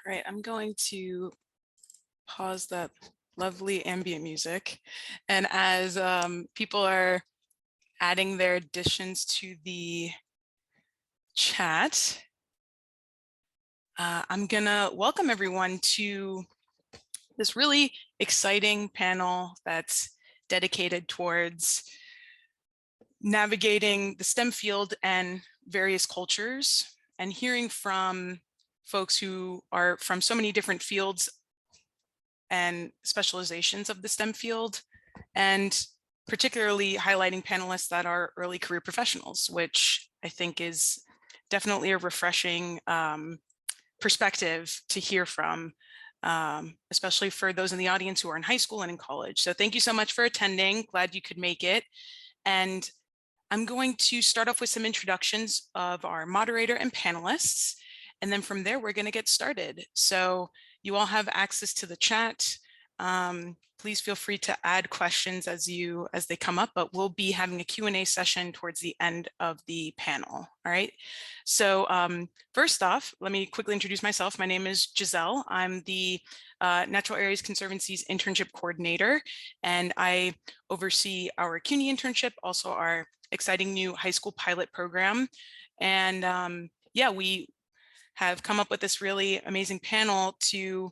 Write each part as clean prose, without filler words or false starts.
right, I'm going to pause that lovely ambient music. And as people are adding their additions to the chat, I'm gonna welcome everyone to this really exciting panel that's dedicated towards navigating the STEM field and various cultures and hearing from folks who are from so many different fields and specializations of the STEM field, and particularly highlighting panelists that are early career professionals, which I think is definitely a refreshing perspective to hear from, especially for those in the audience who are in high school and in college. So thank you so much for attending. Glad you could make it. And I'm going to start off with some introductions of our moderator and panelists. And then from there, we're going to get started. So you all have access to the chat. Please feel free to add questions as they come up, but we'll be having a Q&A session towards the end of the panel. All right. So first off, let me quickly introduce myself. My name is Giselle. I'm the Natural Areas Conservancy's internship coordinator, and I oversee our CUNY internship, also our exciting new high school pilot program. And yeah, we have come up with this really amazing panel to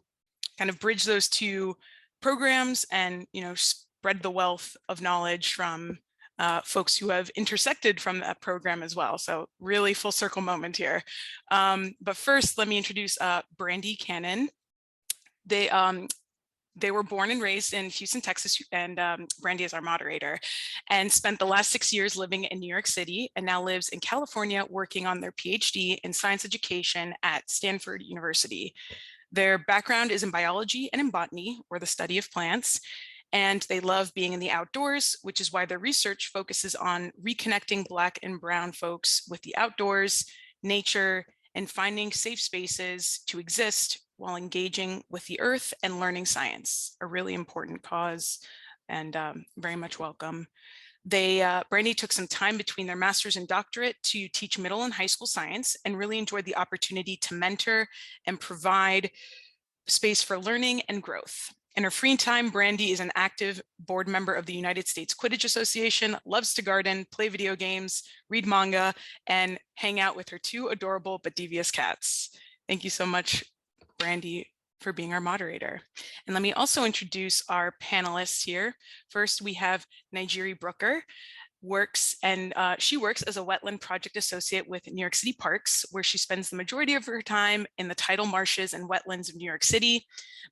kind of bridge those two programs and, spread the wealth of knowledge from folks who have intersected from that program as well. So really full circle moment here. But first, let me introduce Brandi Cannon. They were born and raised in Houston, Texas, and Brandi is our moderator, and spent the last 6 years living in New York City, and now lives in California working on their PhD in Science Education at Stanford University. Their background is in biology and in botany, or the study of plants, and they love being in the outdoors, which is why their research focuses on reconnecting Black and Brown folks with the outdoors, nature, and finding safe spaces to exist while engaging with the earth and learning science, a really important cause, and very much welcome. Brandi took some time between their master's and doctorate to teach middle and high school science, and really enjoyed the opportunity to mentor and provide space for learning and growth. In her free time, Brandi is an active board member of the United States Quidditch Association, loves to garden, play video games, read manga, and hang out with her two adorable but devious cats. Thank you so much, Brandi, for being our moderator. And let me also introduce our panelists here. First, we have Nigeri Brooker. She works as a wetland project associate with New York City Parks, where she spends the majority of her time in the tidal marshes and wetlands of New York City,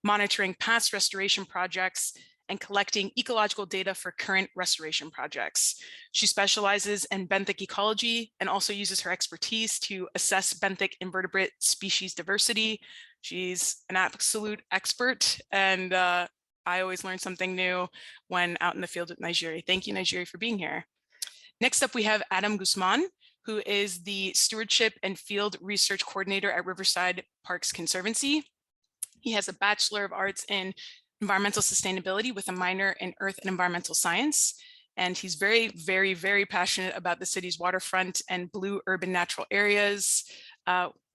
monitoring past restoration projects and collecting ecological data for current restoration projects. She specializes in benthic ecology and also uses her expertise to assess benthic invertebrate species diversity. She's an absolute expert, and I always learn something new when out in the field with Nigeri. Thank you, Nigeri, for being here. Next up, we have Adam Guzman, who is the Stewardship and Field Research Coordinator at Riverside Parks Conservancy. He has a Bachelor of Arts in Environmental Sustainability with a minor in Earth and Environmental Science. And he's very, very, very passionate about the city's waterfront and blue urban natural areas.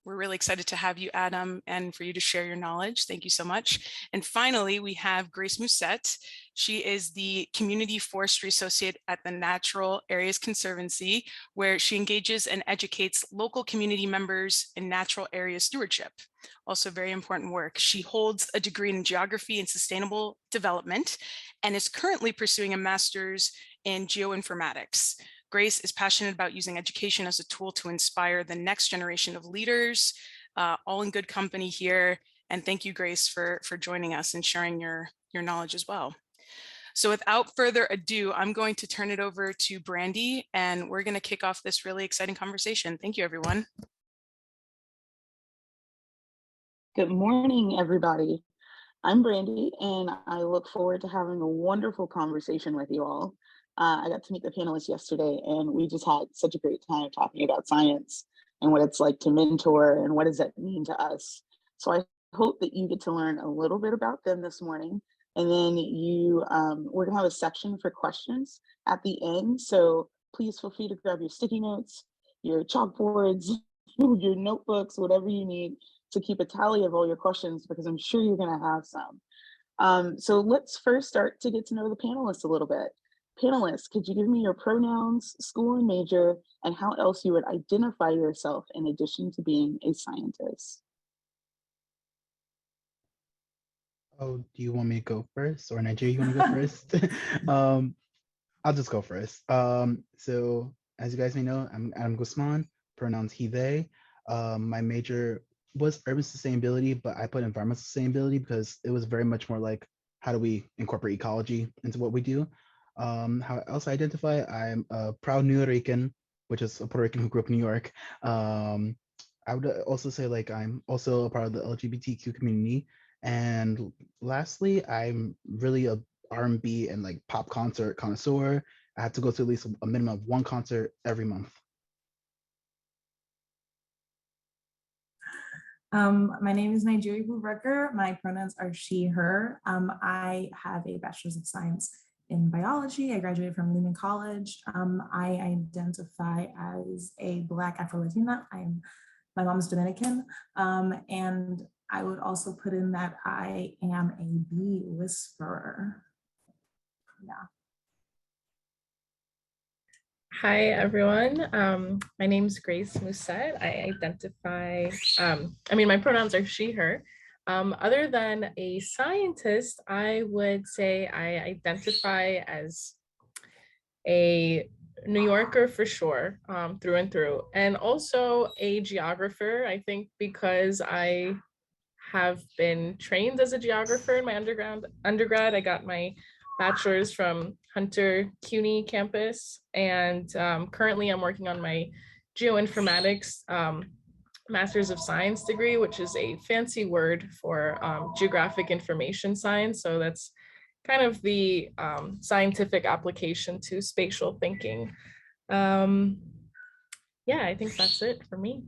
We're really excited to have you, Adam, and for you to share your knowledge. Thank you so much. And finally, we have Grace Mussette. She is the Community Forestry Associate at the Natural Areas Conservancy, where she engages and educates local community members in natural area stewardship. Also very important work. She holds a degree in geography and sustainable development and is currently pursuing a master's in geoinformatics. Grace is passionate about using education as a tool to inspire the next generation of leaders, all in good company here. And thank you, Grace, for joining us and sharing your knowledge as well. So without further ado, I'm going to turn it over to Brandi, and we're going to kick off this really exciting conversation. Thank you, everyone. Good morning, everybody. I'm Brandi, and I look forward to having a wonderful conversation with you all. I got to meet the panelists yesterday, and we just had such a great time talking about science and what it's like to mentor and what does that mean to us. So I hope that you get to learn a little bit about them this morning. And then we're gonna have a section for questions at the end. So please feel free to grab your sticky notes, your chalkboards, your notebooks, whatever you need to keep a tally of all your questions because I'm sure you're going to have some. So let's first start to get to know the panelists a little bit. Panelists, could you give me your pronouns, school and major, and how else you would identify yourself in addition to being a scientist? Oh, do you want me to go first, or Nigeria, you want to go first? um, I'll just go first. So as you guys may know, I'm Adam Guzman, pronouns he, they. My major was urban sustainability, but I put environmental sustainability because it was very much more like, how do we incorporate ecology into what we do? How else I identify? I'm a proud New Rican, which is a Puerto Rican who grew up in New York. I would also say like I'm also a part of the LGBTQ community. And lastly, I'm really a R&B and like pop concert connoisseur. I have to go to at least a minimum of one concert every month. My name is Nigeria Brooker. My pronouns are she, her. I have a bachelor's of science in biology. I graduated from Lehman College. I identify as a Black Afro-Latina. My mom's Dominican. And I would also put in that I am a bee whisperer. Yeah. Hi, everyone. My name is Grace Mussette. I identify, my pronouns are she, her. Other than a scientist, I would say I identify as a New Yorker for sure, through and through, and also a geographer, I think, because I have been trained as a geographer in my undergrad. I got my bachelor's from Hunter CUNY campus, and currently I'm working on my geoinformatics master's of science degree, which is a fancy word for geographic information science. So that's kind of the scientific application to spatial thinking. Yeah, I think that's it for me.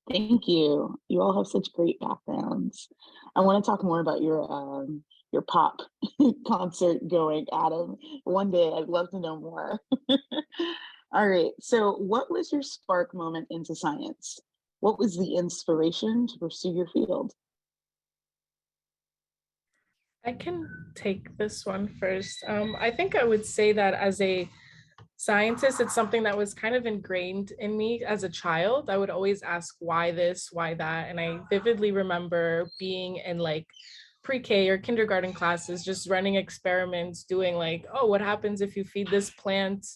Thank you. You all have such great backgrounds. I want to talk more about your pop concert going, Adam. One day, I'd love to know more. All right. So, what was your spark moment into science? What was the inspiration to pursue your field? I can take this one first. I think I would say that as a scientist, it's something that was kind of ingrained in me as a child. I would always ask why this, why that. And I vividly remember being in like pre-K or kindergarten classes, just running experiments, doing like, oh, what happens if you feed this plant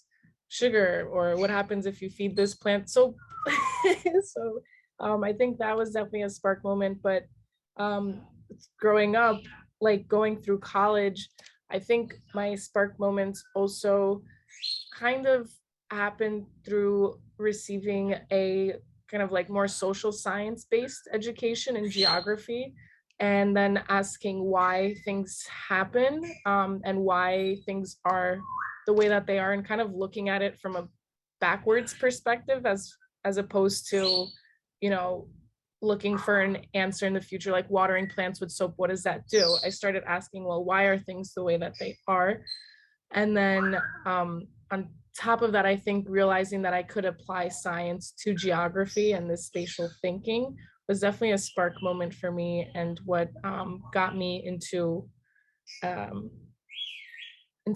sugar? Or what happens if you feed this plant soap? So I think that was definitely a spark moment. But growing up, like going through college, I think my spark moments also kind of happened through receiving a kind of like more social science based education in geography, and then asking why things happen, and why things are the way that they are, and kind of looking at it from a backwards perspective as opposed to, you know, looking for an answer in the future, like watering plants with soap, what does that do? I started asking, well, why are things the way that they are? And then on top of that, I think realizing that I could apply science to geography and this spatial thinking was definitely a spark moment for me, and what got me into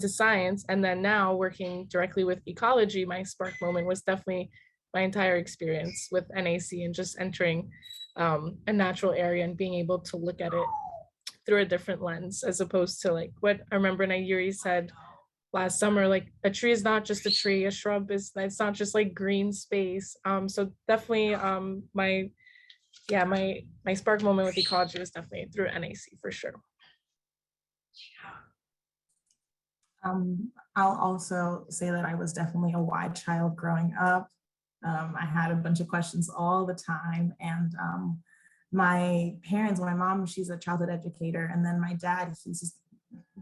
science. And then now working directly with ecology, my spark moment was definitely my entire experience with NAC and just entering a natural area and being able to look at it through a different lens, as opposed to like what I remember Nayuri said last summer, like a tree is not just a tree, a shrub is, it's not just like green space. So definitely my spark moment with ecology was definitely through NAC for sure. I'll also say that I was definitely a why child growing up. I had a bunch of questions all the time, and my parents, my mom, she's a childhood educator, and then my dad, he's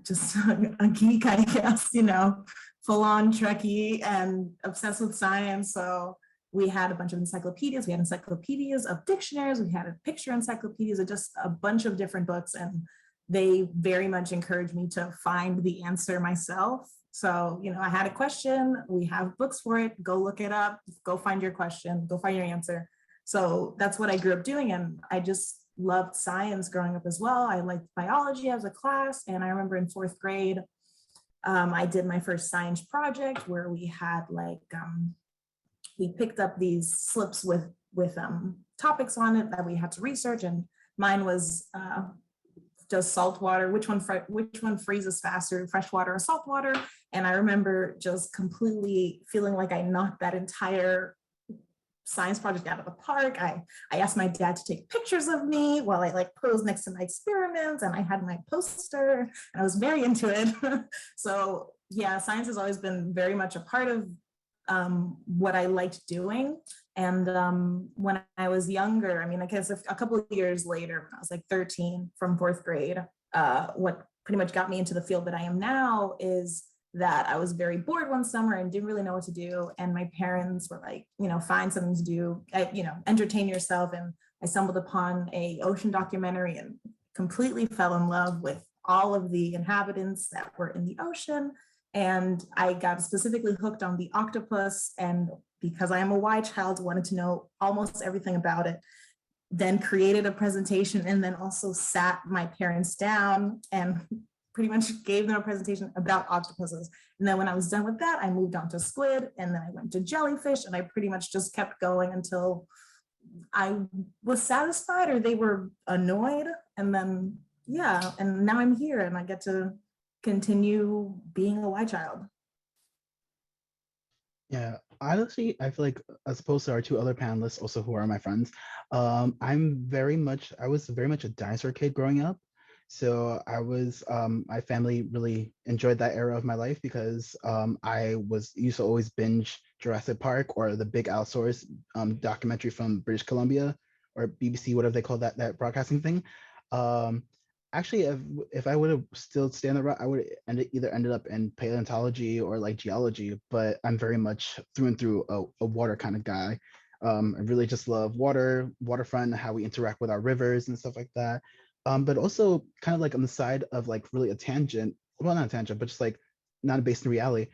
just a geek, I guess, you know, full on Trekkie and obsessed with science. So we had a bunch of encyclopedias. We had encyclopedias of dictionaries. We had a picture encyclopedias of just a bunch of different books. And they very much encouraged me to find the answer myself. So, you know, I had a question, we have books for it, go look it up, go find your question, go find your answer. So that's what I grew up doing. And I just loved science growing up as well. I liked biology as a class. And I remember in 4th grade, I did my first science project where we had we picked up these slips with topics on it that we had to research. And mine was, does salt water, which one freezes faster, fresh water or salt water? And I remember just completely feeling like I knocked that entire science project out of the park. I asked my dad to take pictures of me while I posed next to my experiments, and I had my poster and I was very into it. So yeah, science has always been very much a part of what I liked doing. And when I was younger, I mean, I guess a couple of years later, when I was like 13 from 4th grade, what pretty much got me into the field that I am now is that I was very bored one summer and didn't really know what to do. And my parents were like, find something to do, entertain yourself. And I stumbled upon a ocean documentary and completely fell in love with all of the inhabitants that were in the ocean. And I got specifically hooked on the octopus. And because I am a Y child, wanted to know almost everything about it. Then created a presentation and then also sat my parents down and pretty much gave them a presentation about octopuses. And then when I was done with that, I moved on to squid, and then I went to jellyfish, and I pretty much just kept going until I was satisfied or they were annoyed. And then, yeah, and now I'm here and I get to continue being a Y child. Yeah, honestly, I feel like as opposed to our 2 other panelists, also who are my friends, I was very much a dinosaur kid growing up. So my family really enjoyed that era of my life because I used to always binge Jurassic Park or the Big Allosaurus documentary from British Columbia or BBC, whatever they call that broadcasting thing. Actually, if I would have still stayed on the route, I would have either ended up in paleontology or like geology, but I'm very much through and through a water kind of guy. I really just love waterfront, how we interact with our rivers and stuff like that. But also kind of like on the side of like really a tangent, well, not a tangent, but just like not based in reality.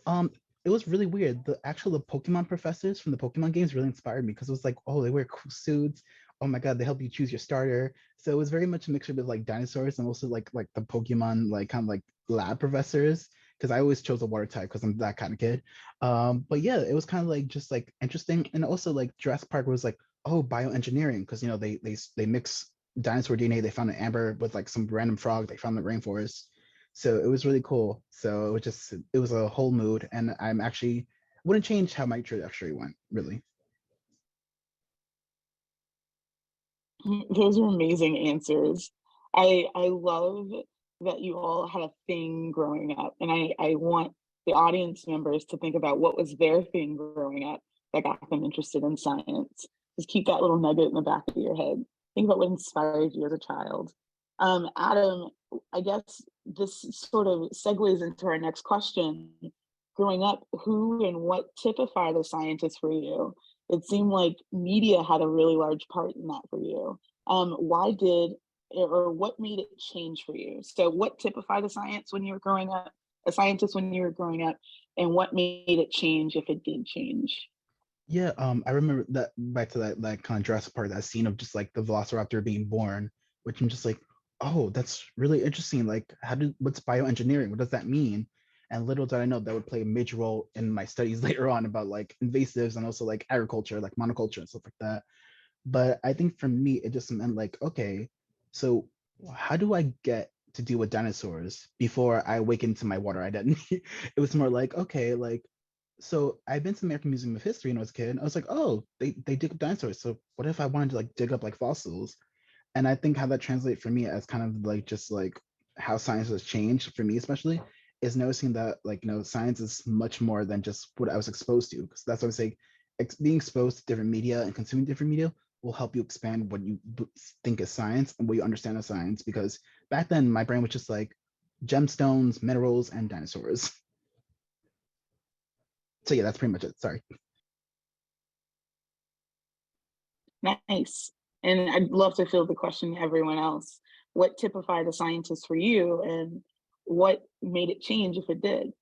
It was really weird. The Pokemon professors from the Pokemon games really inspired me because it was like, oh, they wear cool suits. Oh my God, they help you choose your starter. So it was very much a mixture with like dinosaurs and also like the Pokemon, like kind of like lab professors. Because I always chose a water type because I'm that kind of kid. But yeah, it was kind of like just like interesting. And also like Jurassic Park was like, oh, bioengineering, because they mix dinosaur DNA they found in amber with like some random frog they found in the rainforest. So it was really cool. So it was a whole mood, and wouldn't change how my trajectory went, really. Those are amazing answers. I love that you all had a thing growing up, and I want the audience members to think about what was their thing growing up that got them interested in science. Just keep that little nugget in the back of your head. Think about what inspired you as a child. Adam, I guess this sort of segues into our next question. Growing up, who and what typified a scientist for you? It seemed like media had a really large part in that for you. What made it change for you? So what typified a scientist when you were growing up, and what made it change if it did change? Yeah, I remember that back to that kind of Jurassic Park, that scene of just like the Velociraptor being born, which I'm just like, oh, that's really interesting. Like, what's bioengineering? What does that mean? And little did I know that would play a major role in my studies later on about like invasives and also like agriculture, like monoculture and stuff like that. But I think for me, it just meant like, okay, so how do I get to deal with dinosaurs before I awaken to my water identity? It was more like, okay, like, so I've been to the American Museum of History when I was a kid. I was like, oh, they dig up dinosaurs. So what if I wanted to like dig up like fossils? And I think how that translates for me as kind of like just like how science has changed for me, especially, is noticing that like, science is much more than just what I was exposed to. Because that's what I say, being exposed to different media and consuming different media will help you expand what you think is science and what you understand as science. Because back then my brain was just like gemstones, minerals, and dinosaurs. So yeah, that's pretty much it. Sorry. Nice. And I'd love to field the question to everyone else. What typified a scientist for you, and what made it change if it did?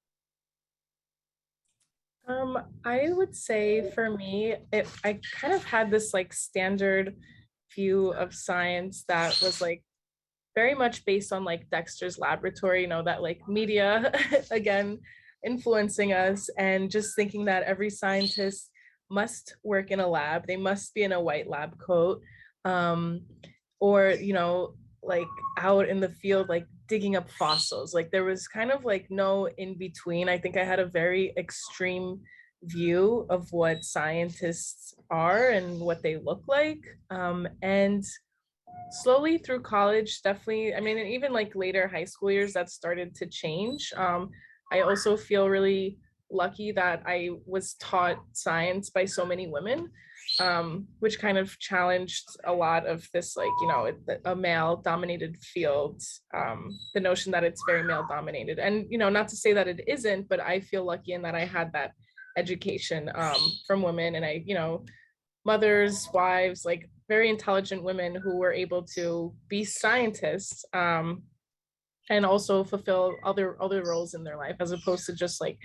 I would say for me, I kind of had this like standard view of science that was like very much based on like Dexter's Laboratory, you know, that like media again influencing us, and just thinking that every scientist must work in a lab, they must be in a white lab coat, um, or you know, like out in the field like digging up fossils. Like there was kind of like no in between. I think I had a very extreme view of what scientists are and what they look like, and slowly through college, definitely, I mean, and even like later high school years, that started to change. I also feel really lucky that I was taught science by so many women, which kind of challenged a lot of this, like, you know, a male dominated field, the notion that it's very male dominated. And, you know, not to say that it isn't, but I feel lucky in that I had that education from women. And I, you know, mothers, wives, like very intelligent women who were able to be scientists, and also fulfill other roles in their life, as opposed to just like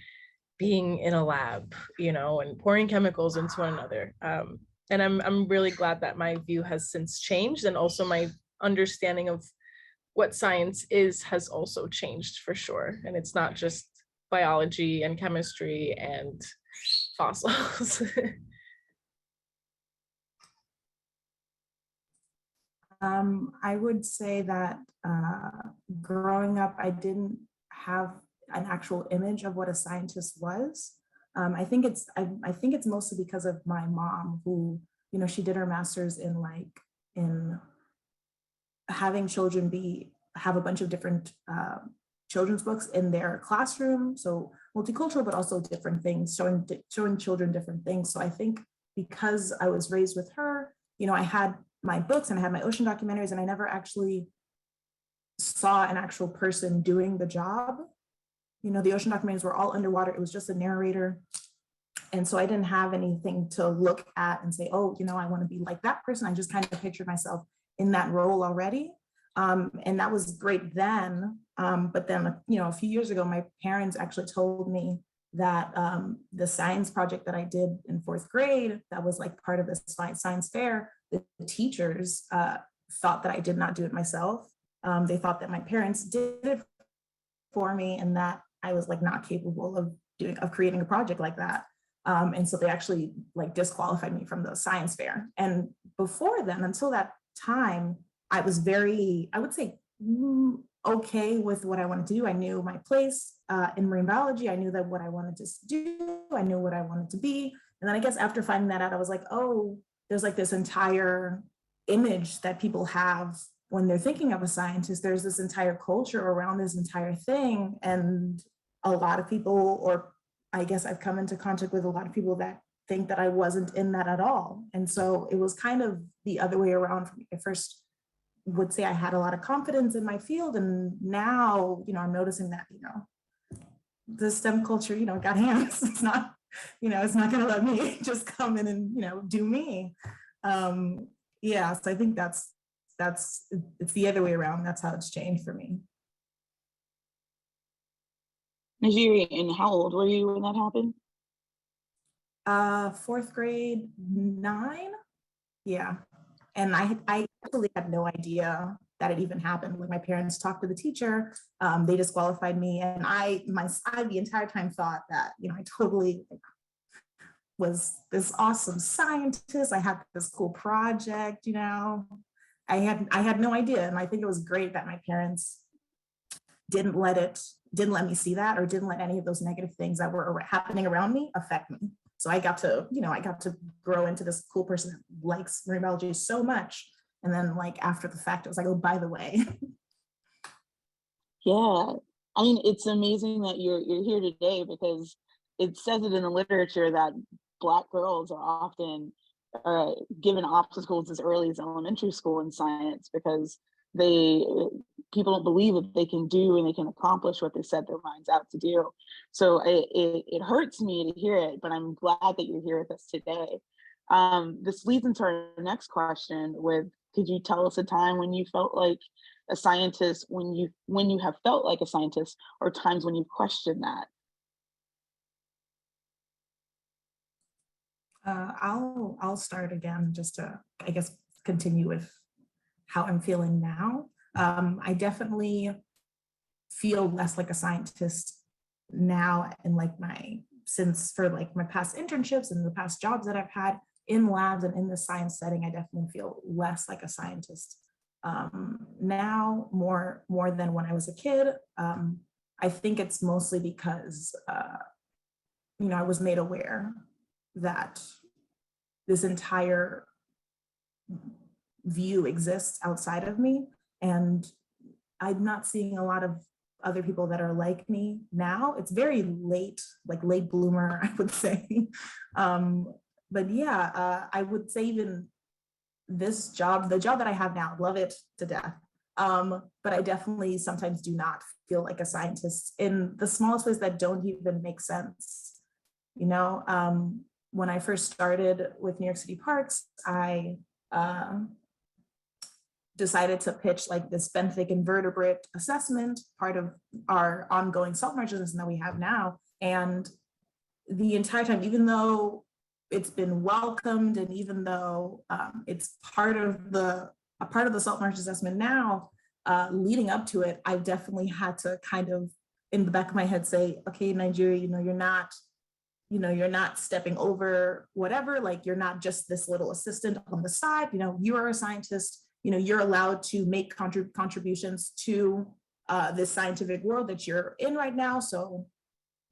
being in a lab, you know, and pouring chemicals into one another. And I'm really glad that my view has since changed, and also my understanding of what science is has also changed for sure. And it's not just biology and chemistry and fossils. I would say that growing up, I didn't have an actual image of what a scientist was. I think it's mostly because of my mom, who, you know, she did her master's in having children have a bunch of different children's books in their classroom. So multicultural, but also different things, showing children different things. So I think because I was raised with her, you know, I had my books and I had my ocean documentaries, and I never actually saw an actual person doing the job. You know, the ocean documentaries were all underwater. It was just a narrator. And so I didn't have anything to look at and say, oh, you know, I want to be like that person. I just kind of pictured myself in that role already. And that was great then. But then, you know, a few years ago, my parents actually told me that the science project that I did in 4th grade, that was like part of the science fair, the teachers thought that I did not do it myself. They thought that my parents did it for me, and that I was like not capable of creating a project like that. And so they actually like disqualified me from the science fair. And before then, until that time, I was very, I would say, okay with what I wanted to do. I knew my place in marine biology. I knew that what I wanted to do. I knew what I wanted to be. And then I guess after finding that out, I was like, oh, there's like this entire image that people have when they're thinking of a scientist. There's this entire culture around this entire thing. And a lot of people, or I guess I've come into contact with a lot of people that think that I wasn't in that at all. And so it was kind of the other way around for me. At first, would say I had a lot of confidence in my field, and now, you know, I'm noticing that, you know, the STEM culture, you know, got hands. It's not, you know, it's not going to let me just come in and, you know, do me. Yeah, so I think it's the other way around. That's how it's changed for me. Najiri, and how old were you when that happened? 4th grade, 9. Yeah. And I actually had no idea that it even happened. When my parents talked to the teacher, they disqualified me. And I the entire time thought that, you know, I totally was this awesome scientist. I had this cool project, you know. I had no idea. And I think it was great that my parents didn't let me see that, or didn't let any of those negative things that were happening around me affect me. So I got to grow into this cool person that likes marine biology so much. And then like after the fact, it was like, oh, by the way. Yeah, I mean, it's amazing that you're here today, because it says it in the literature that Black girls are often given obstacles as early as elementary school in science, because people don't believe that they can do and they can accomplish what they set their minds out to do. So it hurts me to hear it, but I'm glad that you're here with us today. This leads into our next question with, could you tell us a time when you felt like a scientist, when you have felt like a scientist, or times when you've questioned that? I'll start again just to, I guess, continue with how I'm feeling now. I definitely feel less like a scientist now, and like for like my past internships and the past jobs that I've had in labs and in the science setting, I definitely feel less like a scientist now, more than when I was a kid. I think it's mostly because I was made aware that this entire view exists outside of me, and I'm not seeing a lot of other people that are like me now. It's very late, like late bloomer, I would say. But yeah, I would say even this job, the job that I have now, love it to death. But I definitely sometimes do not feel like a scientist in the smallest ways that don't even make sense. When I first started with New York City Parks, I decided to pitch like this benthic invertebrate assessment, part of our ongoing salt marsh assessment that we have now. And the entire time, even though it's been welcomed, and even though it's part of the salt marsh assessment now, leading up to it, I definitely had to kind of in the back of my head say, okay, Nigeria, you're not stepping over whatever, like you're not just this little assistant on the side, you are a scientist, you're allowed to make contributions to this scientific world that you're in right now. So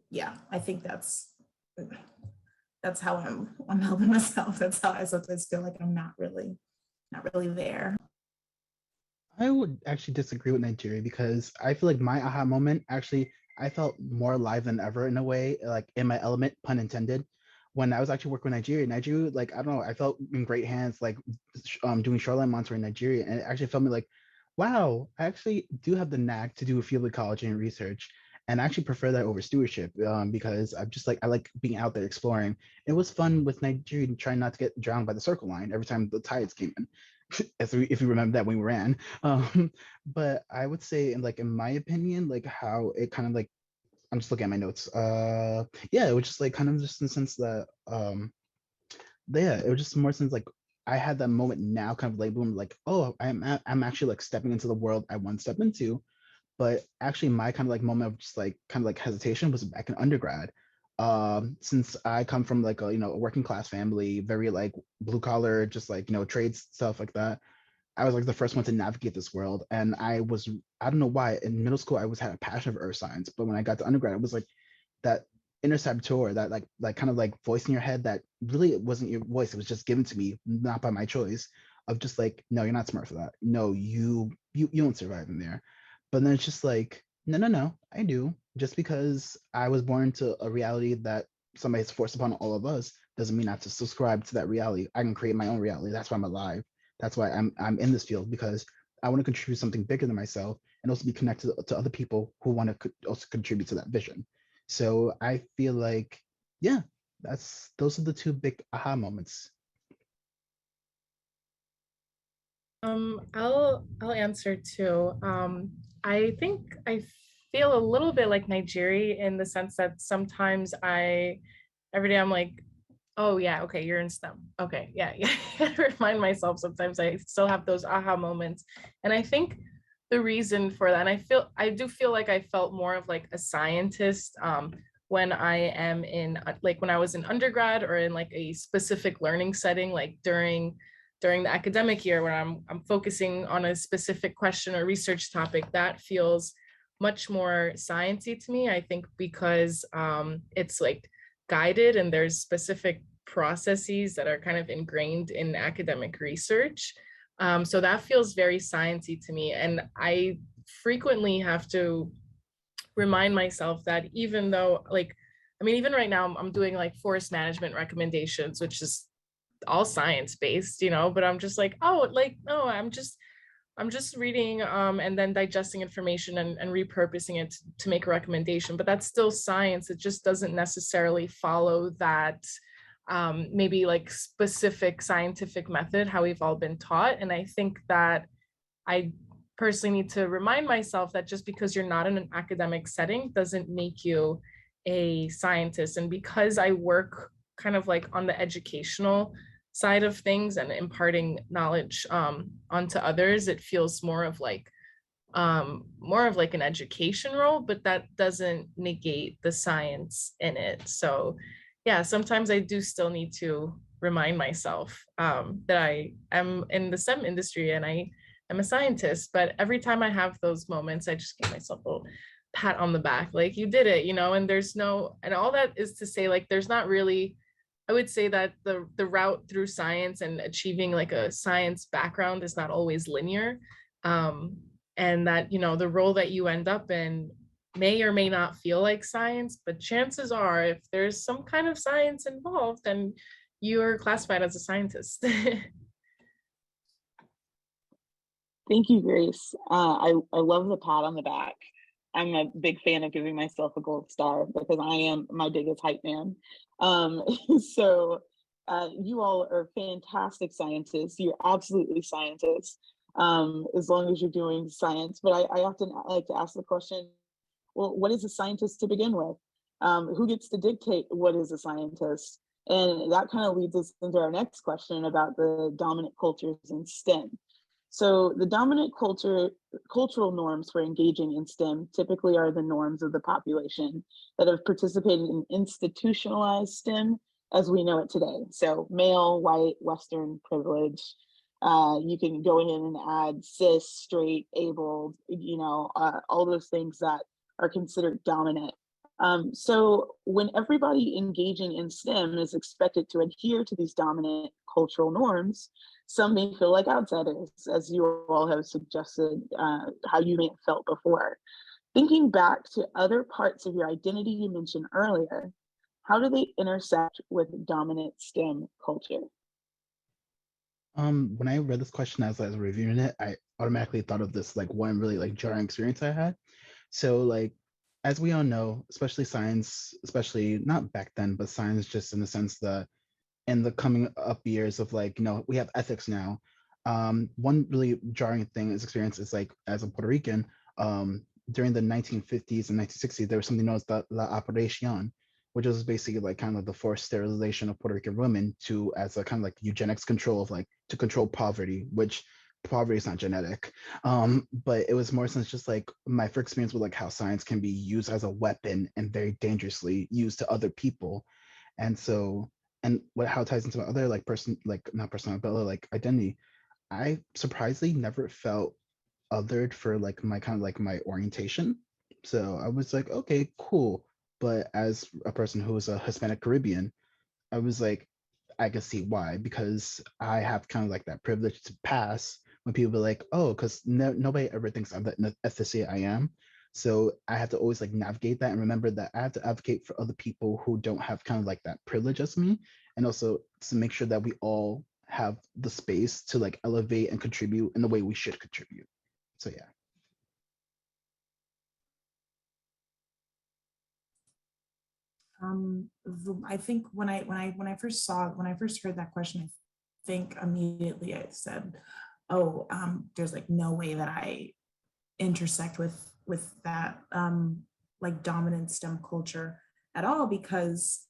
yeah, I think that's how I'm helping myself. That's how I sometimes feel like I'm not really there. I would actually disagree with Nigeria because I feel like my aha moment actually, I felt more alive than ever in a way, like in my element, pun intended. When I was actually working with Nigeria, like, I don't know, I felt in great hands, like doing shoreline monitoring in Nigeria. And it actually felt me like, wow, I actually do have the knack to do field ecology and research. And I actually prefer that over stewardship because I like being out there exploring. It was fun with Nigeria trying not to get drowned by the circle line every time the tides came in. If you remember that when we ran. But I would say, in my opinion, like how it kind of like, I'm just looking at my notes. Yeah, it was just like kind of just in the sense that yeah, it was just more sense like I had that moment now, kind of late bloom, like, oh, I'm actually like stepping into the world I once stepped into. But actually my kind of like moment of just like kind of like hesitation was back in undergrad. Since I come from like a working class family, very like blue collar, just like trades, stuff like that. I was like the first one to navigate this world. And I don't know why, in middle school I had a passion for earth science, but when I got to undergrad, it was like that inner saboteur, that like kind of like voice in your head that really it wasn't your voice, it was just given to me, not by my choice, of just like, no, you're not smart for that. No, you don't survive in there. But then it's just like, no, I do. Just because I was born into a reality that somebody's forced upon all of us doesn't mean I have to subscribe to that reality. I can create my own reality. That's why I'm alive. That's why I'm in this field, because I want to contribute something bigger than myself and also be connected to other people who want to also contribute to that vision. So I feel like, yeah, those are the two big aha moments. I'll answer too. I think I feel a little bit like Nigeria in the sense that sometimes every day I'm like, oh yeah, okay, you're in STEM. Okay, yeah. I remind myself sometimes I still have those aha moments. And I think the reason for that, and I do feel like I felt more of like a scientist when I am in like when I was in undergrad or in like a specific learning setting, like during the academic year where I'm focusing on a specific question or research topic. That feels much more sciencey to me, I think, because it's like guided and there's specific processes that are kind of ingrained in academic research. So that feels very sciencey to me. And I frequently have to remind myself that even though even right now I'm doing like forest management recommendations, which is all science based, but I'm just like, oh, like, no, I'm just reading and then digesting information and repurposing it to make a recommendation, but that's still science. It just doesn't necessarily follow that maybe like specific scientific method, how we've all been taught. And I think that I personally need to remind myself that just because you're not in an academic setting doesn't make you a scientist. And because I work kind of like on the educational side of things and imparting knowledge onto others, it feels more of like an education role, but that doesn't negate the science in it. So yeah, sometimes I do still need to remind myself that I am in the STEM industry and I am a scientist, but every time I have those moments, I just give myself a little pat on the back, like you did it, and and all that is to say, like, there's not really, I would say that the route through science and achieving like a science background is not always linear. And that, the role that you end up in may or may not feel like science, but chances are if there's some kind of science involved, then you're classified as a scientist. Thank you, Grace. I love the pat on the back. I'm a big fan of giving myself a gold star because I am my biggest hype man. So you all are fantastic scientists. You're absolutely scientists, as long as you're doing science. But I often like to ask the question, well, what is a scientist to begin with? Who gets to dictate what is a scientist? And that kind of leads us into our next question about the dominant cultures in STEM. So the dominant cultural norms for engaging in STEM typically are the norms of the population that have participated in institutionalized STEM as we know it today. So male, white, Western privilege. You can go ahead and add cis, straight, abled, all those things that are considered dominant. So when everybody engaging in STEM is expected to adhere to these dominant cultural norms, some may feel like outsiders, as you all have suggested, how you may have felt before. Thinking back to other parts of your identity you mentioned earlier, how do they intersect with dominant STEM culture? When I read this question as I was reviewing it, I automatically thought of this like one really like jarring experience I had. So like, as we all know, especially science, especially not back then, but science just in the sense that in the coming up years of like, we have ethics now. One really jarring thing is experience is like, as a Puerto Rican, during the 1950s and 1960s, there was something known as the La Operación, which was basically like kind of like the forced sterilization of Puerto Rican women as a kind of like eugenics control of like to control poverty, which poverty is not genetic. But it was more since just like my first experience with like how science can be used as a weapon and very dangerously used to other people. And so, and how it ties into my other like not personal, but like identity, I surprisingly never felt othered for like my kind of like my orientation. So I was like, okay, cool. But as a person who is a Hispanic Caribbean, I was like, I can see why, because I have kind of like that privilege to pass when people be like, oh, because nobody ever thinks I'm the ethnicity I am. So I have to always like navigate that and remember that I have to advocate for other people who don't have kind of like that privilege as me, and also to make sure that we all have the space to like elevate and contribute in the way we should contribute. So yeah. I think when I first heard that question, I think immediately I said, oh, there's like no way that I intersect with that like dominant STEM culture at all, because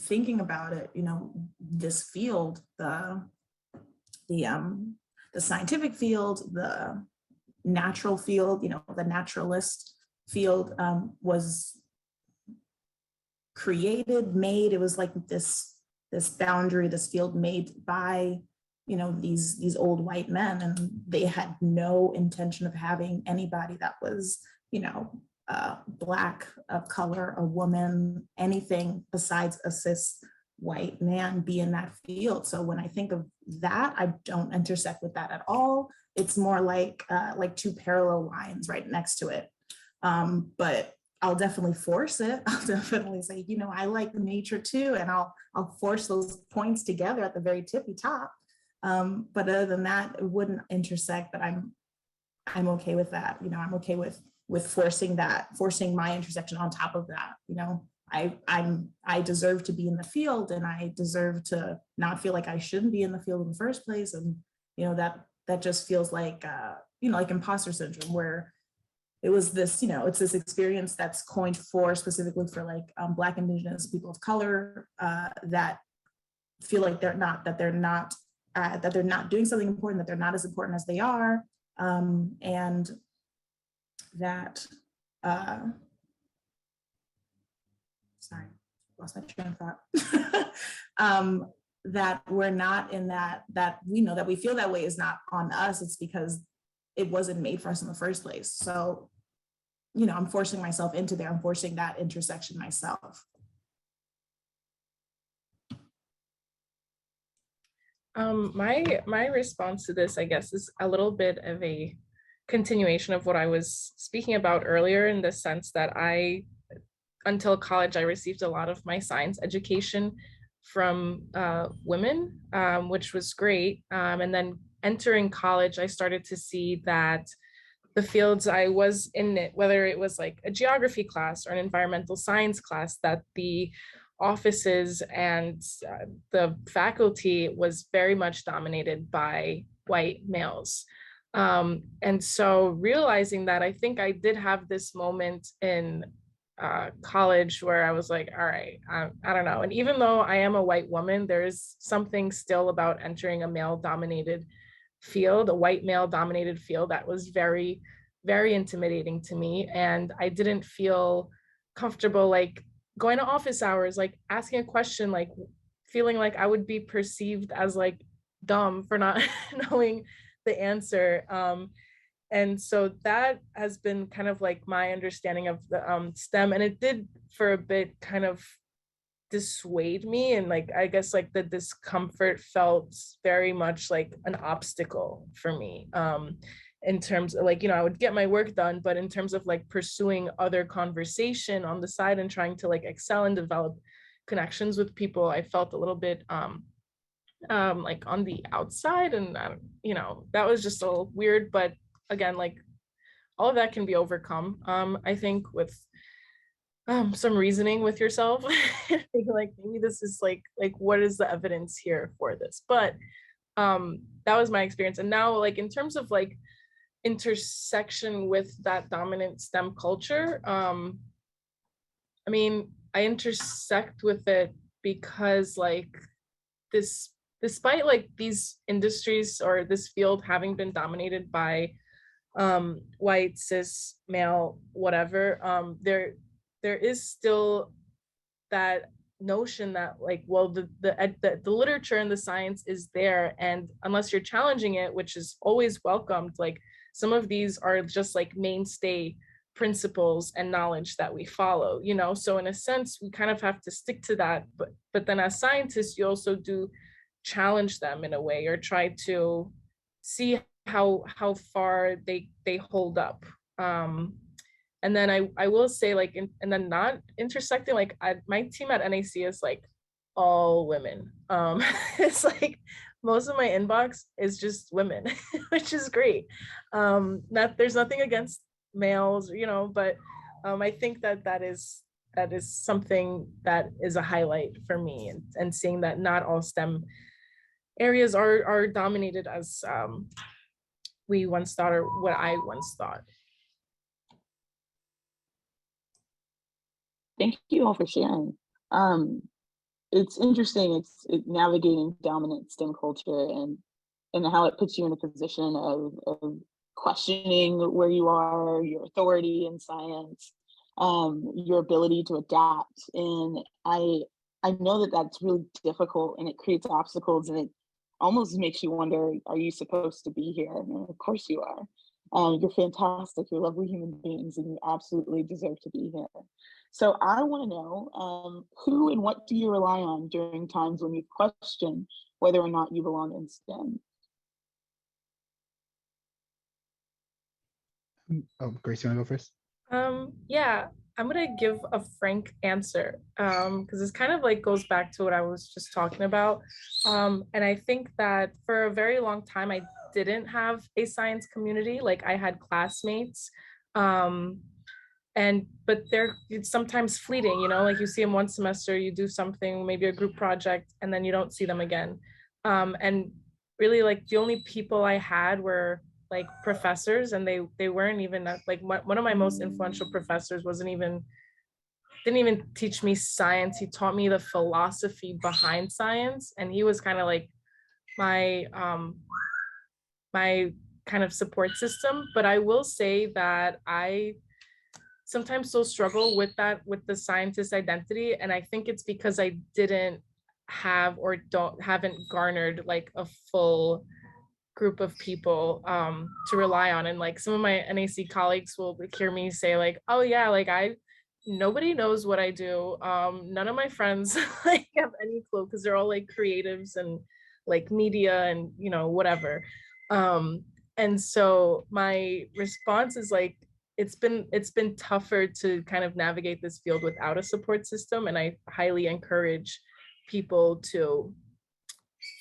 thinking about it, this field, the scientific field, the natural field, the naturalist field was made, it was like this boundary, this field made by, these old white men, and they had no intention of having anybody that was, Black, of color, a woman, anything besides a cis white man be in that field. So when I think of that, I don't intersect with that at all. It's more like two parallel lines right next to it. But I'll definitely force it. I'll definitely say, I like nature too, and I'll force those points together at the very tippy top. But other than that, it wouldn't intersect. But I'm okay with that. I'm okay with forcing my intersection on top of that. I deserve to be in the field, and I deserve to not feel like I shouldn't be in the field in the first place. And that just feels like like imposter syndrome, where it was this, it's this experience that's coined for specifically for like Black, Indigenous people of color that feel like they're not doing something important, that they're not as important as they are, and that sorry, lost my train of thought. That we're not in that we know that we feel that way is not on us. It's because it wasn't made for us in the first place. So, I'm forcing myself into there. I'm forcing that intersection myself. My response to this, I guess, is a little bit of a continuation of what I was speaking about earlier, in the sense that until college, I received a lot of my science education from women, which was great. And then entering college, I started to see that the fields I was in, whether it was like a geography class or an environmental science class, that the offices and the faculty was very much dominated by white males. And so realizing that, I think I did have this moment in college where I was like, all right, I don't know. And even though I am a white woman, there's something still about entering a male dominated field, a white male dominated field, that was very, very intimidating to me. And I didn't feel comfortable like going to office hours, like asking a question, like feeling like I would be perceived as like dumb for not knowing the answer. And so that has been kind of like my understanding of the STEM, and it did for a bit kind of dissuade me, and like I guess like the discomfort felt very much like an obstacle for me, in terms of like, I would get my work done, but in terms of like pursuing other conversation on the side and trying to like excel and develop connections with people, I felt a little bit like on the outside, and that was just a little weird. But again, like all of that can be overcome, I think, with some reasoning with yourself. Like maybe this is like what is the evidence here for this? But that was my experience. And now, like in terms of like intersection with that dominant STEM culture, I mean, I intersect with it because like this, despite like these industries or this field having been dominated by white, cis, male, whatever, there is still that notion that like, well, the literature and the science is there, and unless you're challenging it, which is always welcomed, like some of these are just like mainstay principles and knowledge that we follow, so in a sense we kind of have to stick to that, but then as scientists you also do challenge them in a way, or try to see how far they hold up. And then I will say, like, and then not intersecting, like my team at NAC is like all women. It's like most of my inbox is just women, which is great. There's nothing against males, but I think that is something that is a highlight for me, and seeing that not all STEM areas are dominated as we once thought, or what I once thought. Thank you all for sharing. It's interesting. It's navigating dominant STEM culture and how it puts you in a position of questioning where you are, your authority in science, your ability to adapt. And I know that that's really difficult, and it creates obstacles, and it almost makes you wonder, are you supposed to be here? And of course you are. You're fantastic. You're lovely human beings, and you absolutely deserve to be here. So I want to know, who and what do you rely on during times when you question whether or not you belong in STEM? Oh, Grace, you want to go first? Yeah, I'm gonna give a frank answer, because this kind of like goes back to what I was just talking about. And I think that for a very long time, I didn't have a science community. Like I had classmates, but it's sometimes fleeting, like you see them one semester, you do something, maybe a group project, and then you don't see them again. And really, like the only people I had were like professors, and they weren't even like one of my most influential professors didn't even teach me science. He taught me the philosophy behind science, and he was kind of like my my kind of support system. But I will say that I sometimes still struggle with the scientist identity, and I think it's because I didn't have or haven't garnered like a full group of people to rely on. And like some of my NAC colleagues will hear me say like, oh yeah, like nobody knows what I do. None of my friends like have any clue, because they're all like creatives and like media and whatever. And so my response is like, it's been tougher to kind of navigate this field without a support system. And I highly encourage people to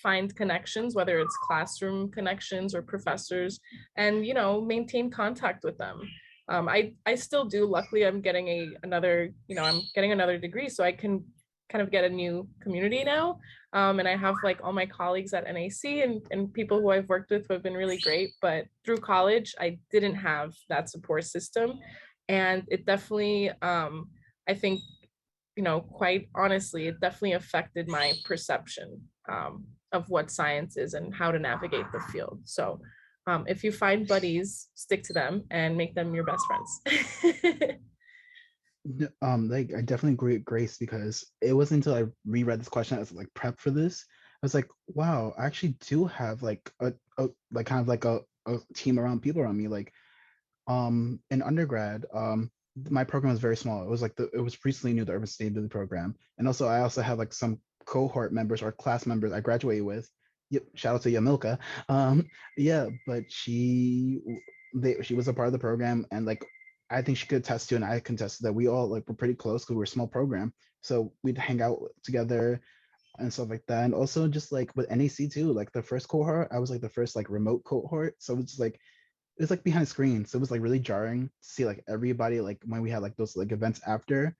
find connections, whether it's classroom connections or professors, and maintain contact with them. I still do. Luckily, I'm getting another degree, so I can kind of get a new community now. And I have like all my colleagues at NAC and people who I've worked with who have been really great. But through college, I didn't have that support system, and it definitely, I think, quite honestly, it definitely affected my perception of what science is and how to navigate the field. So if you find buddies, stick to them and make them your best friends. Like I definitely agree with Grace, because it wasn't until I reread this question as like prep for this, I was like, wow, I actually do have like a like kind of like a team around people around me. Like in undergrad, my program was very small. It was like it was recently new, the urban sustainability program. And also I also had like some cohort members or class members I graduated with. Yep, shout out to Yamilka. Yeah, but she was a part of the program, and like I think she could attest to, and I can attest to, that we all like were pretty close because we were a small program. So we'd hang out together and stuff like that. And also just like with NAC too, like the first cohort, I was like the first like remote cohort. So it was just like it was like behind the screen. So it was like really jarring to see like everybody like when we had like those like events after.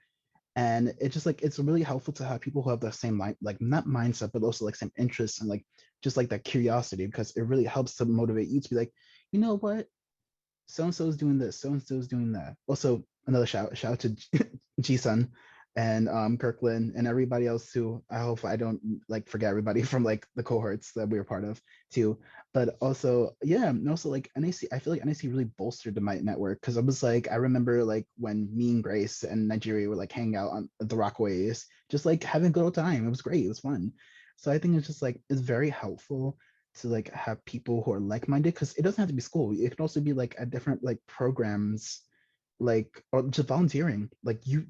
And it's just like it's really helpful to have people who have the same like not mindset, but also like same interests and like just like that curiosity, because it really helps to motivate you to be like, you know what, so and so is doing this, so and so is doing that. Also, another shout out to G-Sun and Kirkland and everybody else too. I hope I don't like forget everybody from like the cohorts that we were part of too. But also, yeah, and also like NAC, I feel like NAC really bolstered my network, because I was like, I remember like when me and Grace and Nigeria were like hanging out on the Rockaways, just like having a good old time. It was great. It was fun. So I think it's just like it's very helpful to like have people who are like-minded, because it doesn't have to be school. It can also be like at different like programs, like or just volunteering. Like you,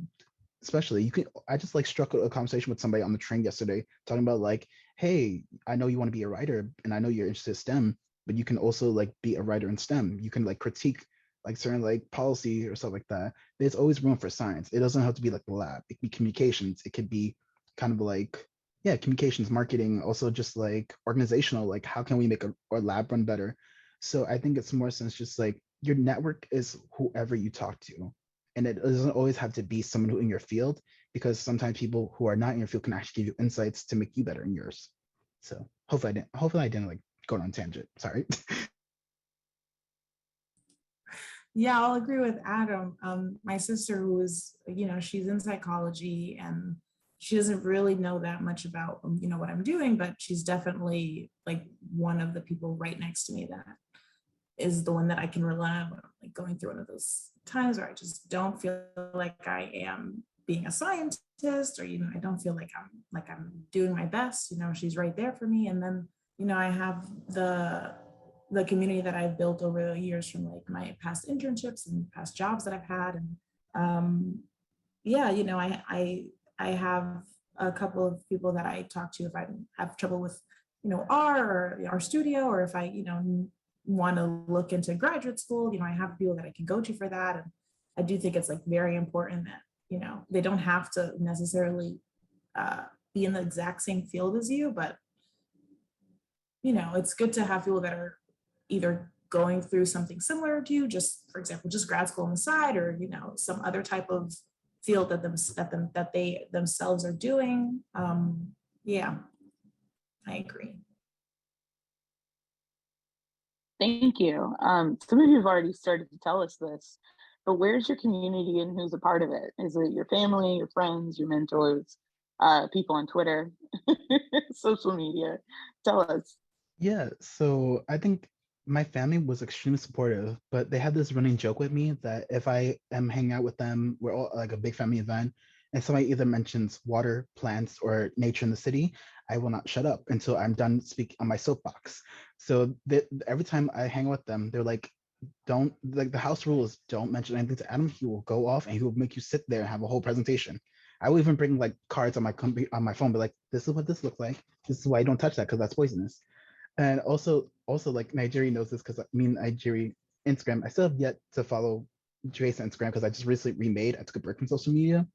especially you can. I just like struck a conversation with somebody on the train yesterday talking about like, hey, I know you want to be a writer and I know you're interested in STEM, but you can also like be a writer in STEM. You can like critique like certain like policy or stuff like that. There's always room for science. It doesn't have to be like the lab. It can be communications. It could be kind of like, yeah, communications, marketing, also just like organizational, like how can we make our lab run better? So I think it's more sense just like your network is whoever you talk to. And it doesn't always have to be someone who in your field, because sometimes people who are not in your field can actually give you insights to make you better in yours. So hopefully I didn't like go on a tangent. Sorry. Yeah, I'll agree with Adam. My sister, who is, she's in psychology, and she doesn't really know that much about, what I'm doing, but she's definitely like one of the people right next to me that is the one that I can rely on when I'm like going through one of those times where I just don't feel like I am being a scientist, or, I don't feel like I'm doing my best. She's right there for me. And then, I have the community that I've built over the years from like my past internships and past jobs that I've had. And yeah, I have a couple of people that I talk to if I have trouble with, our studio, or if I, want to look into graduate school, I have people that I can go to for that. And I do think it's like very important that, they don't have to necessarily be in the exact same field as you, but, it's good to have people that are either going through something similar to you, just for example, just grad school on the side, or, some other type of field that they themselves are doing. Yeah, I agree. Thank you. Some of you have already started to tell us this, but where's your community and who's a part of it? Is it your family, your friends, your mentors, people on Twitter, social media? Tell us. Yeah, so I think my family was extremely supportive, but they had this running joke with me that if I am hanging out with them, we're all like a big family event, and somebody either mentions water, plants, or nature in the city, I will not shut up until I'm done speaking on my soapbox. So every time I hang with them, they're like, don't, like, the house rule is don't mention anything to Adam. He will go off and he will make you sit there and have a whole presentation. I will even bring like cards on my phone, be like, this is what this looks like. This is why I don't touch that because that's poisonous. And also like Nigeria knows this because me and Nigeria Instagram, I still have yet to follow Jason's Instagram because I just recently remade. I took a break from social media.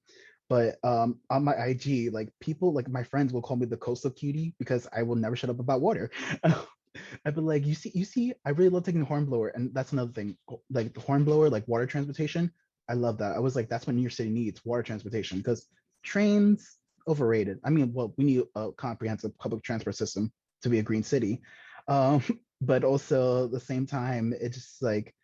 But on my IG, like people, like my friends will call me the coastal cutie because I will never shut up about water. I've been like, you see, I really love taking the hornblower, and that's another thing. Like the hornblower, like water transportation, I love that. I was like, that's what New York City needs, water transportation, because trains overrated. I mean, well, we need a comprehensive public transport system to be a green city, um, but also at the same time, it's just like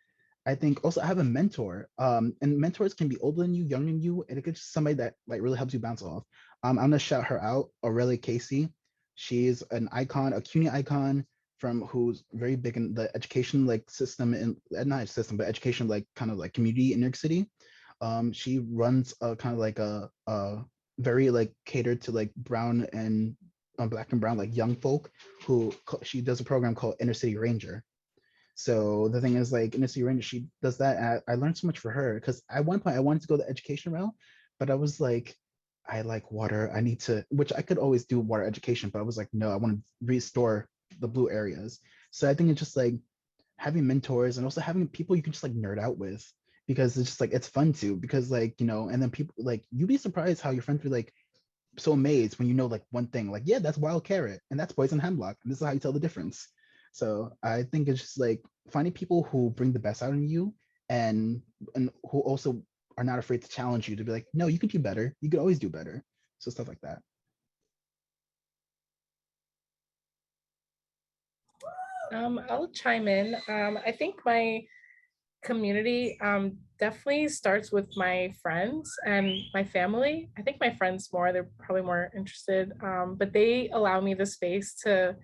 I think also I have a mentor, and mentors can be older than you, younger than you, and it could just somebody that like really helps you bounce off. I'm gonna shout her out, Aurelia Casey. She's an icon, a CUNY icon from who's very big in the education like system in not system, but education like kind of like community in New York City. She runs a kind of like a very like catered to like brown and black and brown like young folk who she does a program called Inner City Ranger. So the thing is, like in the Sea Ranger, she does that. I learned so much for her because at one point I wanted to go the education route, but I was like, I like water. I need to, which I could always do water education, but I was like, no, I want to restore the blue areas. So I think it's just like having mentors and also having people you can just like nerd out with because it's just like it's fun too. Because like, you know, and then people like you'd be surprised how your friends be like so amazed when you know like one thing, like, yeah, that's wild carrot and that's poison hemlock. And this is how you tell the difference. So I think it's just like finding people who bring the best out in you and who also are not afraid to challenge you to be like, no, you can do better. You could always do better. So stuff like that. I'll chime in. I think my community definitely starts with my friends and my family. I think my friends more, they're probably more interested, but they allow me the space to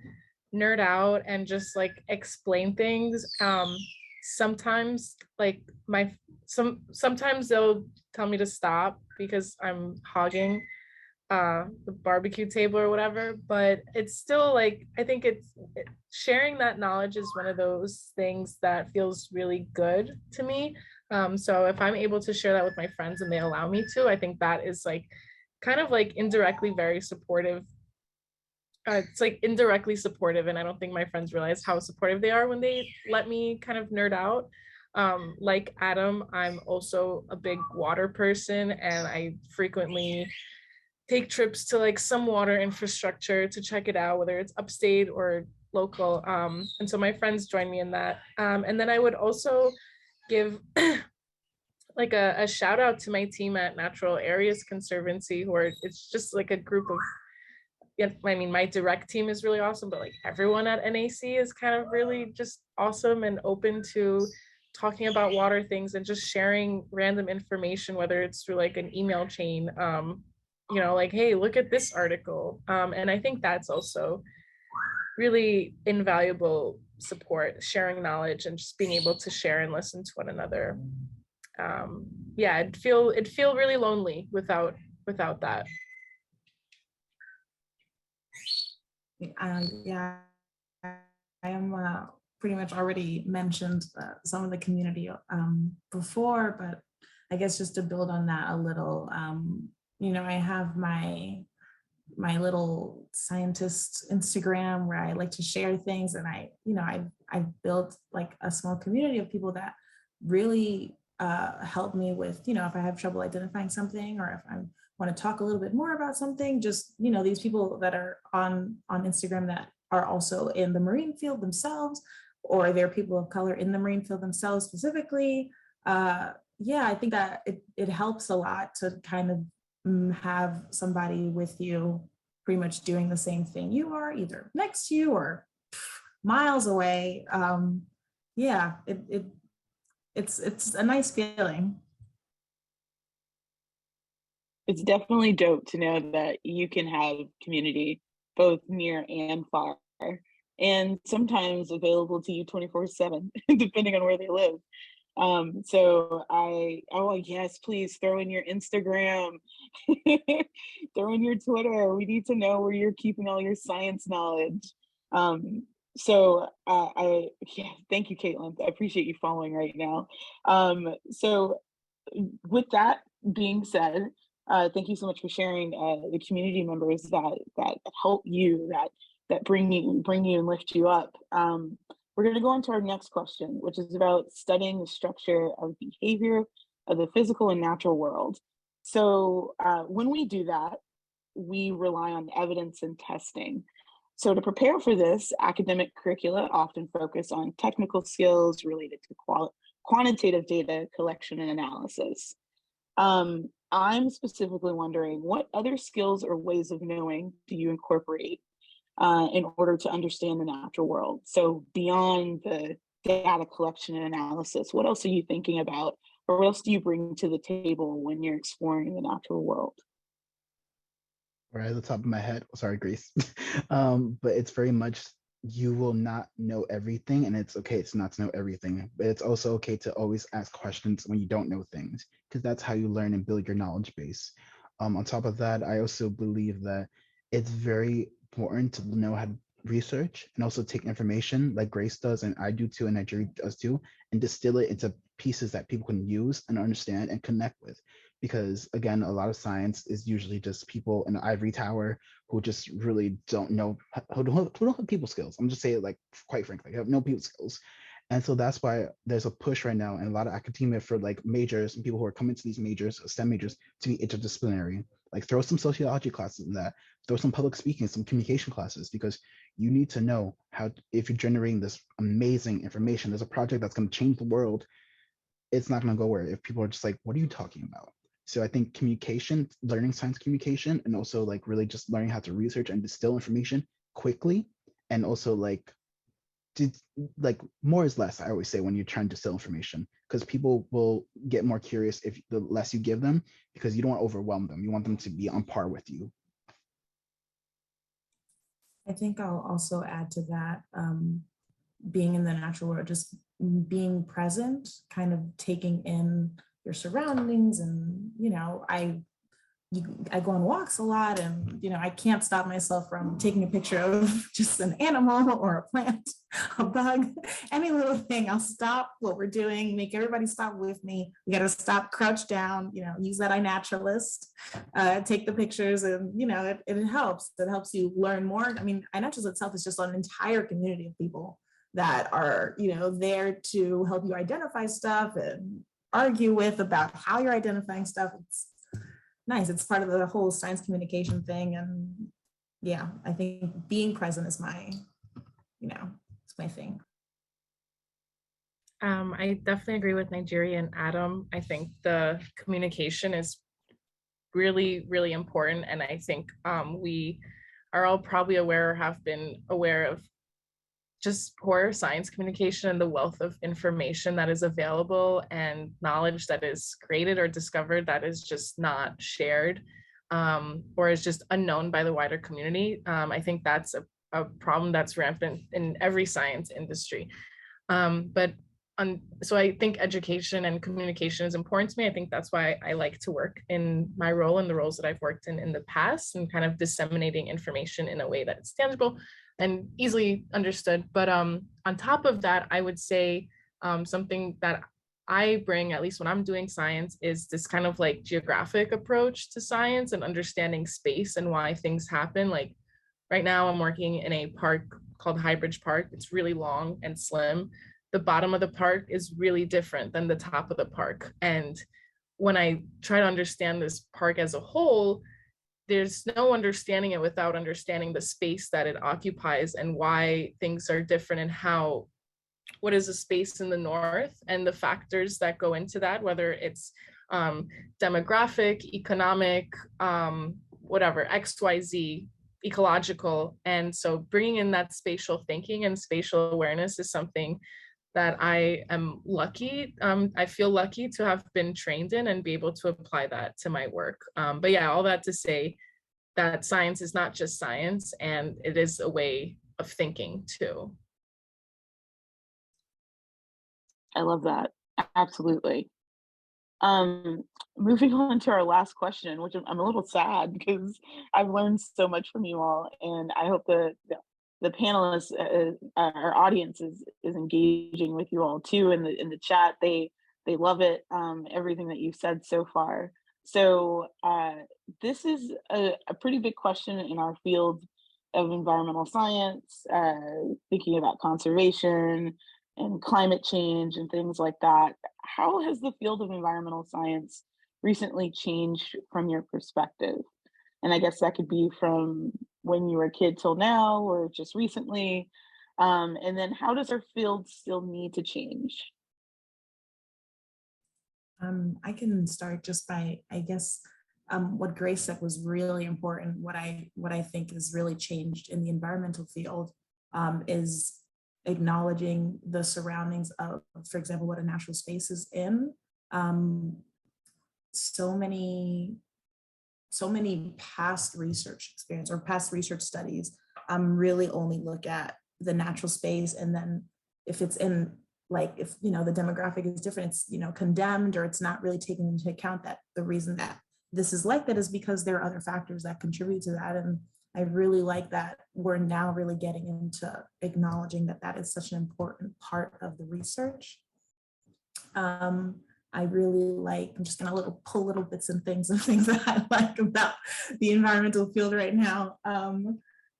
nerd out and just like explain things. Sometimes like sometimes they'll tell me to stop because I'm hogging the barbecue table or whatever, but it's still like I think sharing that knowledge is one of those things that feels really good to me. So if I'm able to share that with my friends and they allow me to, I think that is like kind of like indirectly very supportive. It's like indirectly supportive, and I don't think my friends realize how supportive they are when they let me kind of nerd out. Like Adam, I'm also a big water person, and I frequently take trips to like some water infrastructure to check it out, whether it's upstate or local. And so my friends join me in that. And then I would also give like a shout out to my team at Natural Areas Conservancy, who are, it's just like a group of, yeah, I mean, my direct team is really awesome, but like everyone at NAC is kind of really just awesome and open to talking about water things and just sharing random information, whether it's through like an email chain, you know, like, hey, look at this article. And I think that's also really invaluable support, sharing knowledge and just being able to share and listen to one another. Yeah, it'd feel really lonely without that. Yeah, I am pretty much already mentioned some of the community before, but I guess just to build on that a little, you know, I have my little scientist Instagram where I like to share things, and I've built like a small community of people that really help me with, you know, if I have trouble identifying something or if I want to talk a little bit more about something, just, you know, these people that are on Instagram that are also in the marine field themselves, or they're people of color in the marine field themselves specifically. Yeah, I think that it helps a lot to kind of have somebody with you pretty much doing the same thing you are, either next to you or miles away. yeah, it's a nice feeling. It's definitely dope to know that you can have community both near and far, and sometimes available to you 24/7, depending on where they live. Oh yes, please throw in your Instagram, throw in your Twitter. We need to know where you're keeping all your science knowledge. Yeah, thank you, Caitlin. I appreciate you following right now. So with that being said, thank you so much for sharing the community members that help you, that bring you and lift you up. We're going to go on to our next question, which is about studying the structure of behavior of the physical and natural world. So when we do that, we rely on evidence and testing. So to prepare for this, academic curricula often focus on technical skills related to quantitative data collection and analysis. I'm specifically wondering, what other skills or ways of knowing do you incorporate in order to understand the natural world? So beyond the data collection and analysis, what else are you thinking about, or what else do you bring to the table when you're exploring the natural world? Right at the top of my head, sorry, Grace. But it's very much, you will not know everything, and it's okay to not to know everything, but it's also okay to always ask questions when you don't know things, because that's how you learn and build your knowledge base. On top of that, I also believe that it's very important to know how to research and also take information like Grace does, and I do too, and Nigeria does too, and distill it into pieces that people can use and understand and connect with. Because again, a lot of science is usually just people in the ivory tower who just really don't know, who don't have people skills. I'm just saying it like quite frankly, have no people skills. And so that's why there's a push right now in a lot of academia for like majors and people who are coming to these majors, STEM majors, to be interdisciplinary. Like throw some sociology classes in that, throw some public speaking, some communication classes, because you need to know how, if you're generating this amazing information, there's a project that's going to change the world, it's not going to go where if people are just like, what are you talking about? So I think communication, learning science communication, and also like really just learning how to research and distill information quickly, and also like more is less, I always say, when you're trying to distill information, because people will get more curious if the less you give them, because you don't want to overwhelm them. You want them to be on par with you. I think I'll also add to that, being in the natural world, just being present, kind of taking in your surroundings. And, you know, I go on walks a lot, and, you know, I can't stop myself from taking a picture of just an animal or a plant, a bug, any little thing. I'll stop what we're doing, make everybody stop with me. We got to stop, crouch down, you know, use that iNaturalist, take the pictures, and, you know, it helps. It helps you learn more. I mean, iNaturalist itself is just an entire community of people that are, you know, there to help you identify stuff and argue with about how you're identifying stuff. It's nice. It's part of the whole science communication thing. And yeah, I think being present is my, you know, it's my thing. I definitely agree with Nigeria and Adam. I think the communication is really, really important. And I think we are all probably aware or have been aware of just poor science communication and the wealth of information that is available and knowledge that is created or discovered that is just not shared, or is just unknown by the wider community. I think that's a problem that's rampant in every science industry. So I think education and communication is important to me. I think that's why I like to work in my role and the roles that I've worked in the past, and kind of disseminating information in a way that it's tangible and easily understood. But on top of that, I would say something that I bring, at least when I'm doing science, is this kind of like geographic approach to science and understanding space and why things happen. Like right now I'm working in a park called Highbridge Park. It's really long and slim. The bottom of the park is really different than the top of the park. And when I try to understand this park as a whole, there's no understanding it without understanding the space that it occupies and why things are different, and what is a space in the north and the factors that go into that, whether it's demographic, economic, whatever, XYZ, ecological. And so bringing in that spatial thinking and spatial awareness is something that I am lucky. I feel lucky to have been trained in and be able to apply that to my work. But yeah, all that to say that science is not just science, and it is a way of thinking too. I love that. Absolutely. Moving on to our last question, which I'm a little sad because I've learned so much from you all, and I hope the panelists, our audience is engaging with you all too in the chat. They love it, everything that you've said so far. So this is a pretty big question in our field of environmental science, thinking about conservation and climate change and things like that. How has the field of environmental science recently changed from your perspective? And I guess that could be from when you were a kid till now, or just recently. And then how does our field still need to change? I can start just by, I guess, what Grace said was really important. What I think has really changed in the environmental field is acknowledging the surroundings of, for example, what a natural space is in. So many past research experience or past research studies really only look at the natural space, and then if it's in, like, if the demographic is different, it's condemned, or it's not really taken into account that the reason that this is like that is because there are other factors that contribute to that. And I really like that we're now really getting into acknowledging that that is such an important part of the research. I really like, I'm just gonna pull little bits and things of things that I like about the environmental field right now.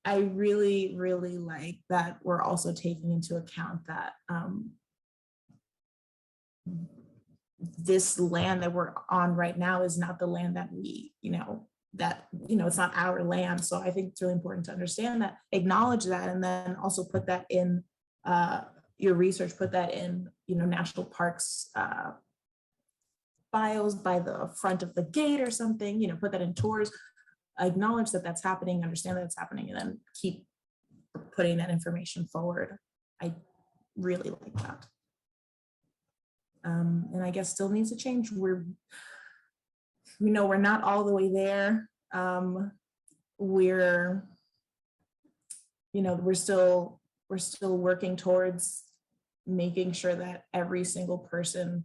I really, really like that we're also taking into account that this land that we're on right now is not the land that we, it's not our land. So I think it's really important to understand that, acknowledge that, and then also put that in your research, put that in, national parks bios by the front of the gate or something, put that in tours, acknowledge that that's happening, understand that it's happening, and then keep putting that information forward. I really like that. And I guess still needs to change. We're not all the way there. We're still working towards making sure that every single person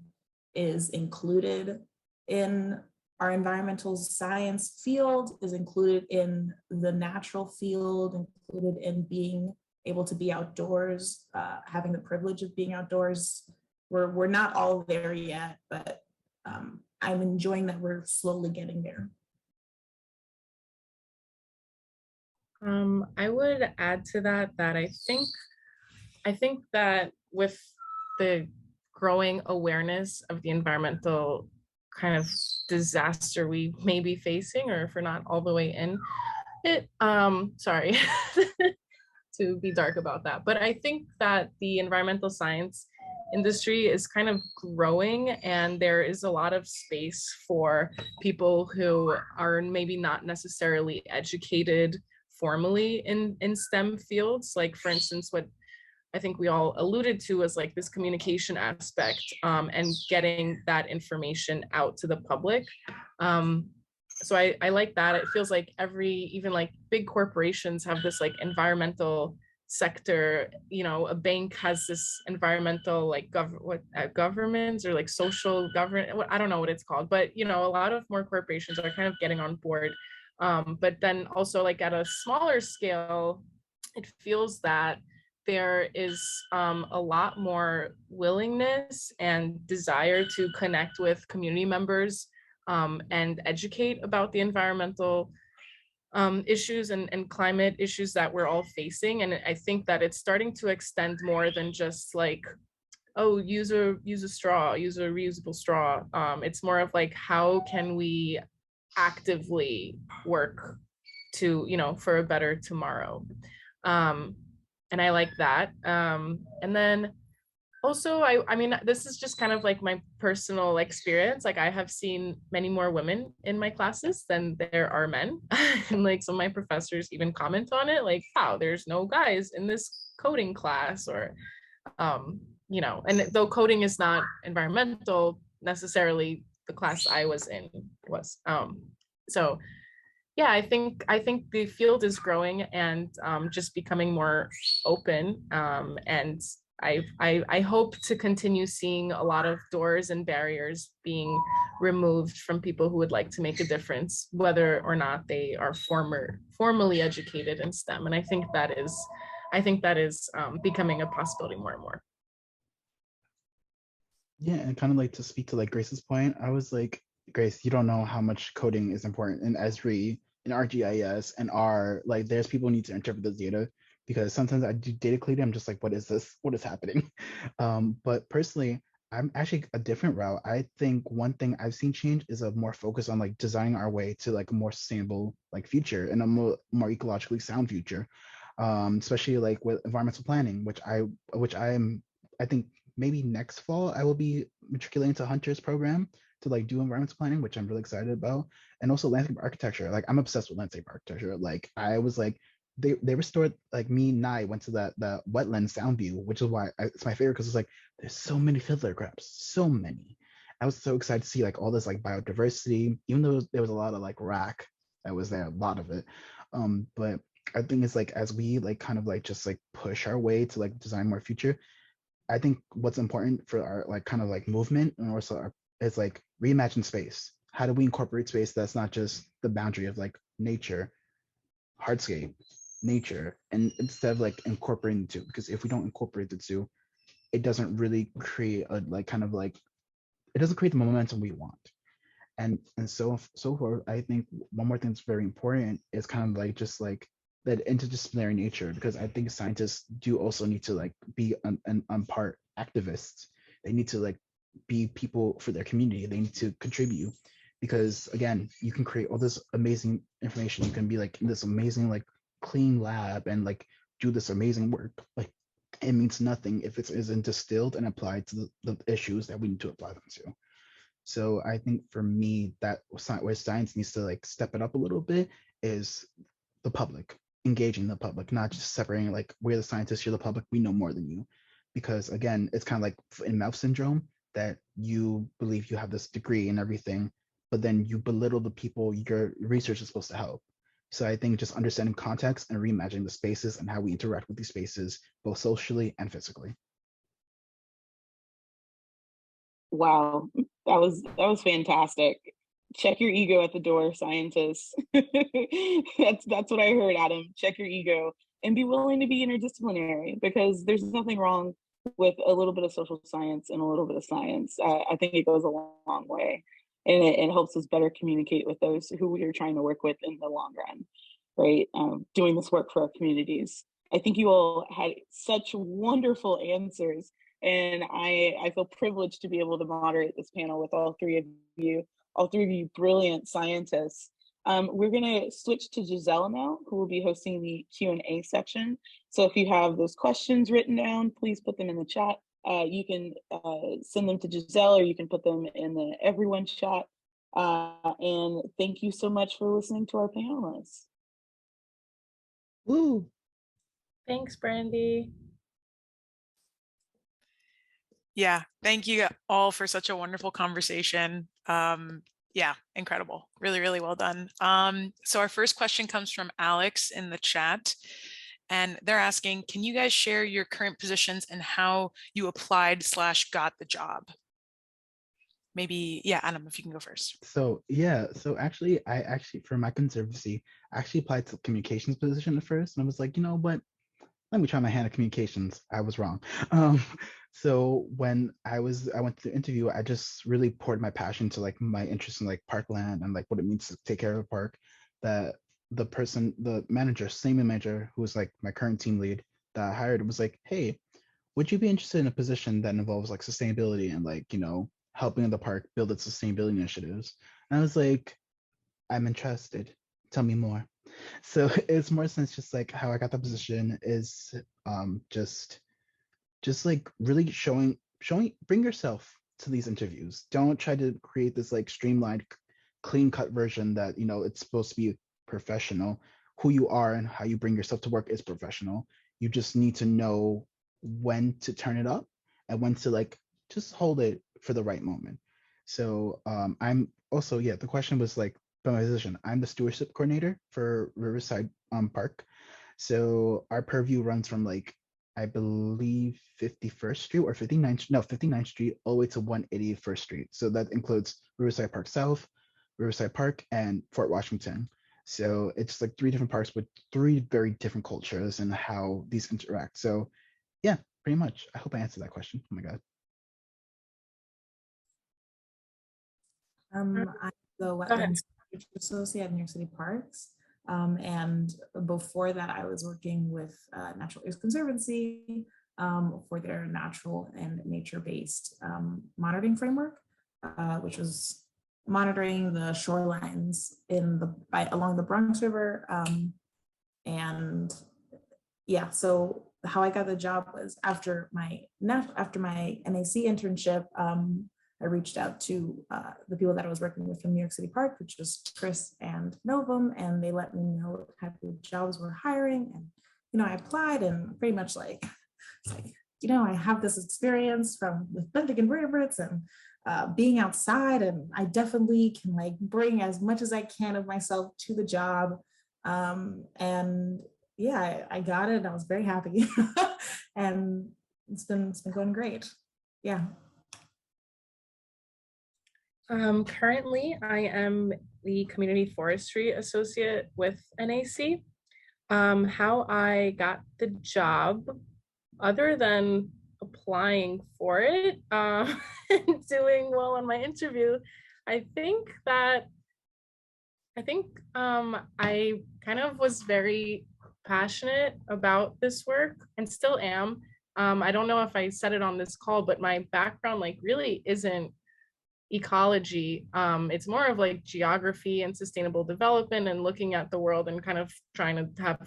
is included in our environmental science field, is included in the natural field, included in being able to be outdoors, having the privilege of being outdoors. We're not all there yet, but I'm enjoying that we're slowly getting there. I would add to that I think that with the growing awareness of the environmental kind of disaster we may be facing, or if we're not all the way in it, sorry to be dark about that, but I think that the environmental science industry is kind of growing, and there is a lot of space for people who are maybe not necessarily educated formally in STEM fields. Like, for instance, what I think we all alluded to was like this communication aspect, and getting that information out to the public. So I like that. It feels like even like big corporations have this like environmental sector, a bank has this environmental like governments or like social government, I don't know what it's called, but a lot of more corporations are kind of getting on board. But then also, like, at a smaller scale, it feels that there is a lot more willingness and desire to connect with community members and educate about the environmental issues and climate issues that we're all facing. And I think that it's starting to extend more than just like, oh, use a straw, use a reusable straw. It's more of like, how can we actively work to, for a better tomorrow? And I like that. And then also, I mean, this is just kind of like my personal experience. Like, I have seen many more women in my classes than there are men. And like some of my professors even comment on it, like, wow, there's no guys in this coding class, or you know, and though coding is not environmental necessarily, the class I was in was. So yeah, I think the field is growing and just becoming more open. And I hope to continue seeing a lot of doors and barriers being removed from people who would like to make a difference, whether or not they are formally educated in STEM. And I think that is becoming a possibility more and more. Yeah, and kind of like to speak to like Grace's point, I was like, Grace, you don't know how much coding is important in Esri, in ArcGIS, and R. Like, there's people who need to interpret the data because sometimes I do data cleaning. I'm just like, what is this? What is happening? But personally, I'm actually a different route. I think one thing I've seen change is a more focus on like designing our way to like a more sustainable like future and a more ecologically sound future, especially like with environmental planning, which I think maybe next fall I will be matriculating to Hunter's program to like do environmental planning, which I'm really excited about, and also landscape architecture. Like I'm obsessed with landscape architecture. Like I was like they restored like me and I went to that wetland sound view, which is why it's my favorite because it's like there's so many fiddler crabs, so many. I was so excited to see like all this like biodiversity, even though there was a lot of like rack that was there, a lot of it. But I think it's like as we like kind of like just like push our way to like design more future, I think what's important for our like kind of like movement and also is like reimagine space. How do we incorporate space that's not just the boundary of like nature, hardscape, nature, and instead of like incorporating the two? Because if we don't incorporate the two, it doesn't really create a like kind of like it doesn't create the momentum we want. And so forth. I think one more thing that's very important is kind of like just like that interdisciplinary nature, because I think scientists do also need to like be on part activists. They need to like be people for their community. They need to contribute because again, you can create all this amazing information. You can be like in this amazing like clean lab and like do this amazing work. Like it means nothing if it isn't distilled and applied to the issues that we need to apply them to. So I think for me, that where science needs to like step it up a little bit is the public, engaging the public, not just separating like we're the scientists, you're the public, we know more than you. Because again, it's kind of like in mouth syndrome that you believe you have this degree and everything, but then you belittle the people your research is supposed to help. So I think just understanding context and reimagining the spaces and how we interact with these spaces, both socially and physically. Wow, that was fantastic. Check your ego at the door, scientists. That's what I heard, Adam. Check your ego and be willing to be interdisciplinary because there's nothing wrong with a little bit of social science and a little bit of science. I think it goes a long way, and it helps us better communicate with those who we are trying to work with in the long run, right? Doing this work for our communities. I think you all had such wonderful answers. And I feel privileged to be able to moderate this panel with all three of you brilliant scientists. We're gonna switch to Gisela now, who will be hosting the Q&A section. So if you have those questions written down, please put them in the chat. You can send them to Gisela or you can put them in the everyone chat. And thank you so much for listening to our panelists. Woo! Thanks, Brandi. Yeah, thank you all for such a wonderful conversation. Yeah, incredible. Really, really well done. So our first question comes from Alex in the chat, and they're asking, can you guys share your current positions and how you applied/got the job? Maybe, yeah, Adam, if you can go first. So yeah, so actually, for my conservancy, I actually applied to communications position at first, and I was like, you know what? Let me try my hand at communications. I was wrong. So when I went to the interview, I just really poured my passion to like my interest in like parkland and like what it means to take care of a park. That the manager, same manager who was like my current team lead that I hired was like, hey, would you be interested in a position that involves like sustainability and like, you know, helping the park build its sustainability initiatives? And I was like, I'm interested. Tell me more. So it's more sense just like how I got the position is just like really showing bring yourself to these interviews. Don't try to create this like streamlined clean cut version that, you know, it's supposed to be professional. Who you are and how you bring yourself to work is professional. You just need to know when to turn it up and when to like just hold it for the right moment. So I'm also, yeah, the question was like, by my position, I'm the stewardship coordinator for Riverside Park. So our purview runs from like, I believe 51st Street or 59th Street all the way to 181st Street. So that includes Riverside Park South, Riverside Park, and Fort Washington. So it's like 3 different parks with 3 very different cultures and how these interact. So yeah, pretty much. I hope I answered that question. Oh my God. I'm the Go ahead. Wetlands Research Associate at New York City Parks. And before that, I was working with Natural Areas Conservancy for their natural and nature-based monitoring framework, which was monitoring the shorelines along the Bronx River. And yeah, so how I got the job was after my NAC internship. I reached out to the people that I was working with from New York City Park, which was Chris and Novum, and they let me know what type of jobs we're hiring. And, I applied and pretty much like, I have this experience with benthic invertebrates and being outside, and I definitely can like bring as much as I can of myself to the job. And yeah, I got it. I was very happy. And it's been going great. Yeah. Currently, I am the Community Forestry Associate with NAC. How I got the job, other than applying for it and doing well on my interview, I think I kind of was very passionate about this work and still am. I don't know if I said it on this call, but my background like really isn't ecology. It's more of like geography and sustainable development and looking at the world and kind of trying to have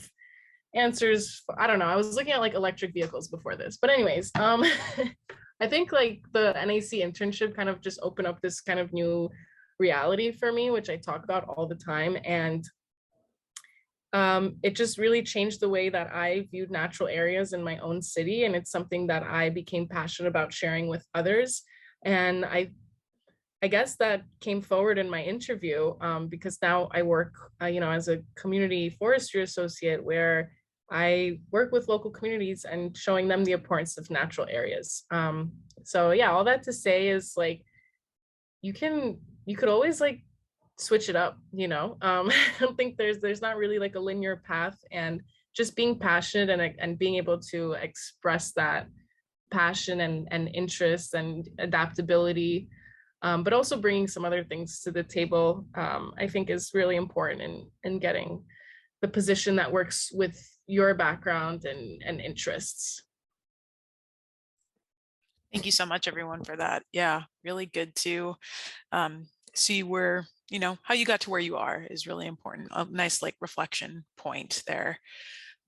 answers. I don't know. I was looking at like electric vehicles before this, but anyways, I think like the NAC internship kind of just opened up this kind of new reality for me, which I talk about all the time. And it just really changed the way that I viewed natural areas in my own city. And it's something that I became passionate about sharing with others. And I guess that came forward in my interview because now I work, as a community forestry associate, where I work with local communities and showing them the importance of natural areas. So yeah, all that to say is like, you could always like switch it up, I don't think there's not really like a linear path, and just being passionate and being able to express that passion and interest and adaptability, but also bringing some other things to the table, I think is really important in getting the position that works with your background and interests. Thank you so much, everyone, for that. Yeah, really good to see where, how you got to where you are is really important. A nice like reflection point there.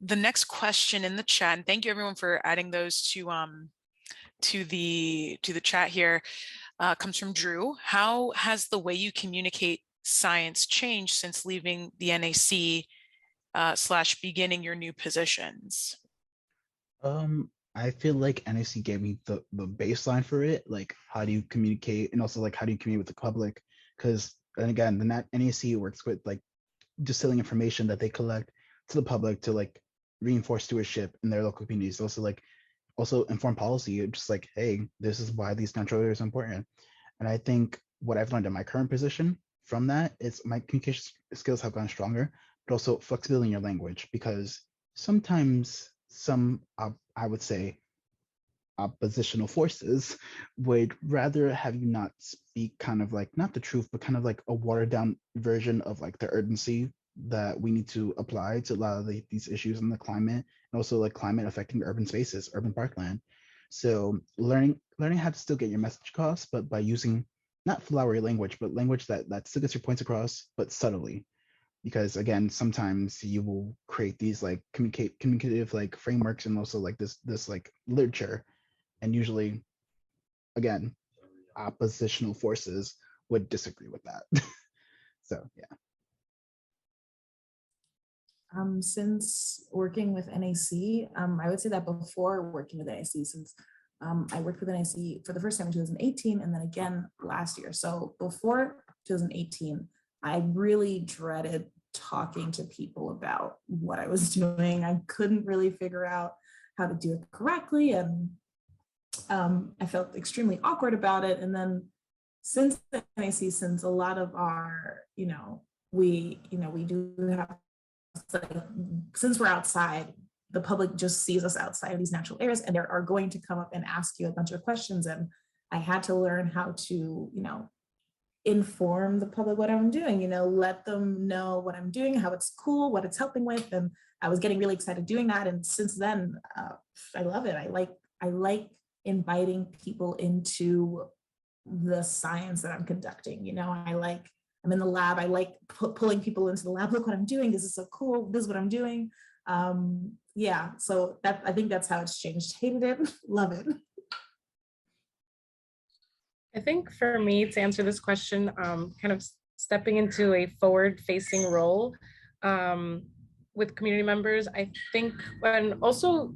The next question in the chat, and thank you everyone for adding those to the chat here, comes from Drew. How has the way you communicate science changed since leaving the NAC / beginning your new positions? I feel like NAC gave me the baseline for it, like how do you communicate, and also like how do you communicate with the public? Because then again, the NAC works with like distilling information that they collect to the public to like reinforce stewardship in their local communities. Also inform policy, just like, hey, this is why these natural areas are important. And I think what I've learned in my current position from that is my communication skills have gotten stronger, but also flexibility in your language, because sometimes I would say oppositional forces would rather have you not speak kind of like not the truth, but kind of like a watered down version of like the urgency that we need to apply to a lot of these issues in the climate, and also like climate affecting urban spaces, urban parkland. So learning how to still get your message across, but by using not flowery language, but language that still gets your points across, but subtly. Because again, sometimes you will create these like communicative like frameworks and also like this like literature, and usually, again, oppositional forces would disagree with that. So yeah. Since working with NAC, I would say that before working with NAC, since I worked with NAC for the first time in 2018 and then again last year. So before 2018, I really dreaded talking to people about what I was doing. I couldn't really figure out how to do it correctly. And I felt extremely awkward about it. And then since NAC, since a lot of our, we do have, like, since we're outside, the public just sees us outside of these natural areas and they are going to come up and ask you a bunch of questions. And I had to learn how to, inform the public what I'm doing, let them know what I'm doing, how it's cool, what it's helping with. And I was getting really excited doing that. And since then, I love it. I like inviting people into the science that I'm conducting. I'm in the lab. I like pulling people into the lab. Look what I'm doing. This is so cool. This is what I'm doing. Yeah, so I think that's how it's changed. Hated it, love it. I think for me to answer this question, kind of stepping into a forward-facing role with community members, I think, and also,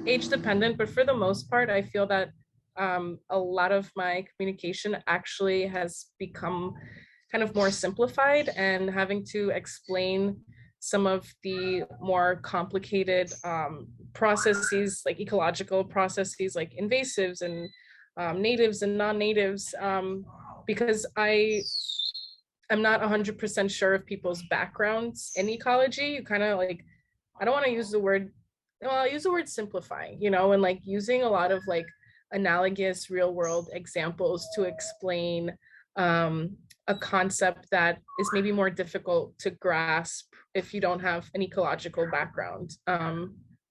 age dependent, but for the most part, I feel that a lot of my communication actually has become kind of more simplified, and having to explain some of the more complicated processes, like ecological processes, like invasives and natives and non-natives, because I'm not 100% sure of people's backgrounds in ecology. You kind of like, I don't want to use the word, well, I'll use the word simplifying, and like using a lot of like analogous real world examples to explain a concept that is maybe more difficult to grasp if you don't have an ecological background.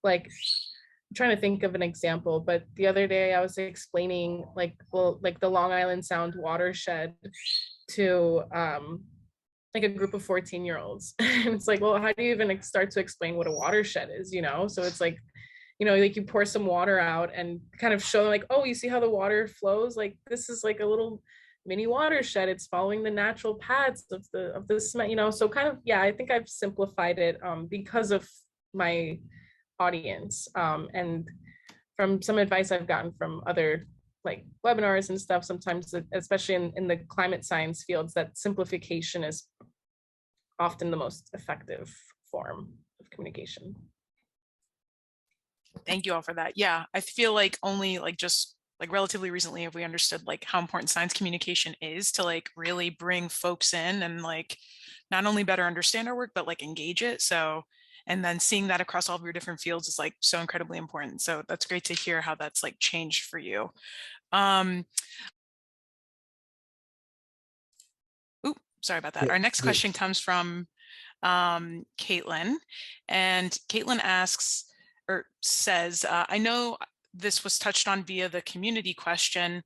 Like, I'm trying to think of an example, but the other day I was explaining like the Long Island Sound watershed to like a group of 14-year-olds. And it's like, well, how do you even start to explain what a watershed is, So it's like, like you pour some water out and kind of show them like, oh, you see how the water flows? Like, this is like a little mini watershed. It's following the natural paths of the cement, so kind of, yeah, I think I've simplified it because of my audience, and from some advice I've gotten from other like webinars and stuff, sometimes, especially in the climate science fields, that simplification is often the most effective form of communication. Thank you all for that. Yeah, I feel like only like just like relatively recently have we understood like how important science communication is to like really bring folks in and like not only better understand our work, but like engage it. So, and then seeing that across all of your different fields is like so incredibly important. So that's great to hear how that's like changed for you. Sorry about that. Our next question comes from Caitlin, and Caitlin asks or says, I know this was touched on via the community question,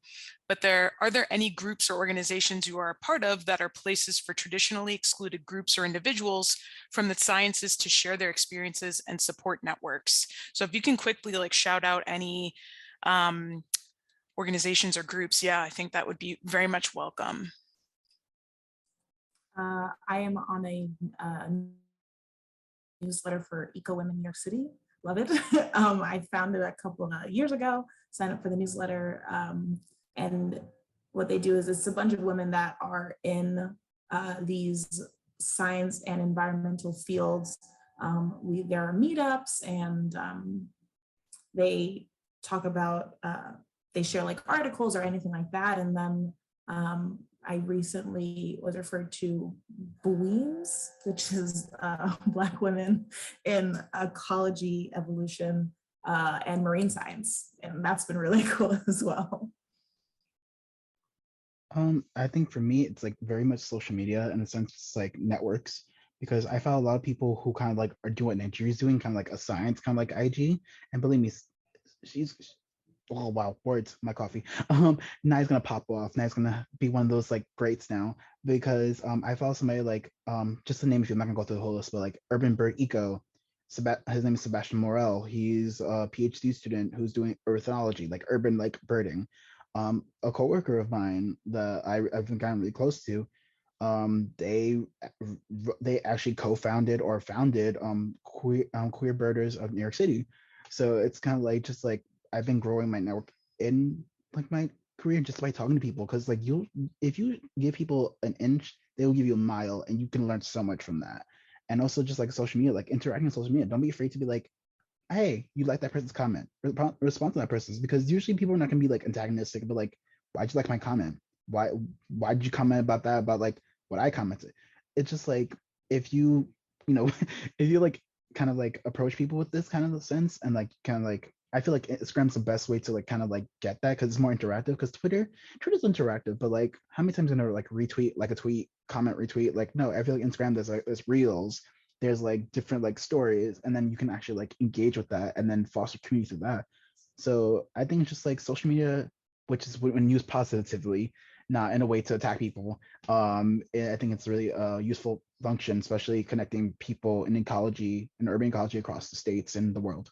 but are there any groups or organizations you are a part of that are places for traditionally excluded groups or individuals from the sciences to share their experiences and support networks? So if you can quickly like shout out any organizations or groups, yeah, I think that would be very much welcome. I am on a newsletter for Eco Women New York City. Love it. I found it a couple of years ago, signed up for the newsletter. And what they do is it's a bunch of women that are in these science and environmental fields. There are meetups, and they talk about, they share like articles or anything like that. And then I recently was referred to BWEAMS, which is Black women in ecology, evolution, and marine science. And that's been really cool as well. I think for me, it's like very much social media in a sense, it's like networks, because I found a lot of people who kind of like are doing what Nigeria's doing, kind of like a science, kind of like IG. And believe me, oh wow, words, my coffee. Nai's gonna pop off. Nai's gonna be one of those like greats now, because I follow somebody like just to name a few. I'm not gonna go through the whole list, but like Urban Bird Eco. His name is Sebastian Morel. He's a PhD student who's doing ornithology, like urban like birding. A coworker of mine that I've been gotten really close to, they actually co-founded or founded queer birders of New York City. So it's kind of like just like I've been growing my network in like my career just by talking to people, because like if you give people an inch, they will give you a mile, and you can learn so much from that. And also just like social media, like interacting with social media, don't be afraid to be like, hey, you like that person's comment, respond to that person's, because usually people are not gonna be like antagonistic, but like, why'd you like my comment? Why did you comment about that, about like what I commented? It's just like, if you if you like kind of like approach people with this kind of sense, and like kind of like, I feel like Instagram's the best way to like kind of like get that, because it's more interactive. Because Twitter's interactive, but like how many times I know like retweet like a tweet, comment, retweet? Like, no, I feel like Instagram there's reels, there's like different like stories, and then you can actually like engage with that and then foster community through that. So I think it's just like social media, which is when used positively, not in a way to attack people. I think it's really a useful function, especially connecting people in ecology and urban ecology across the states and the world.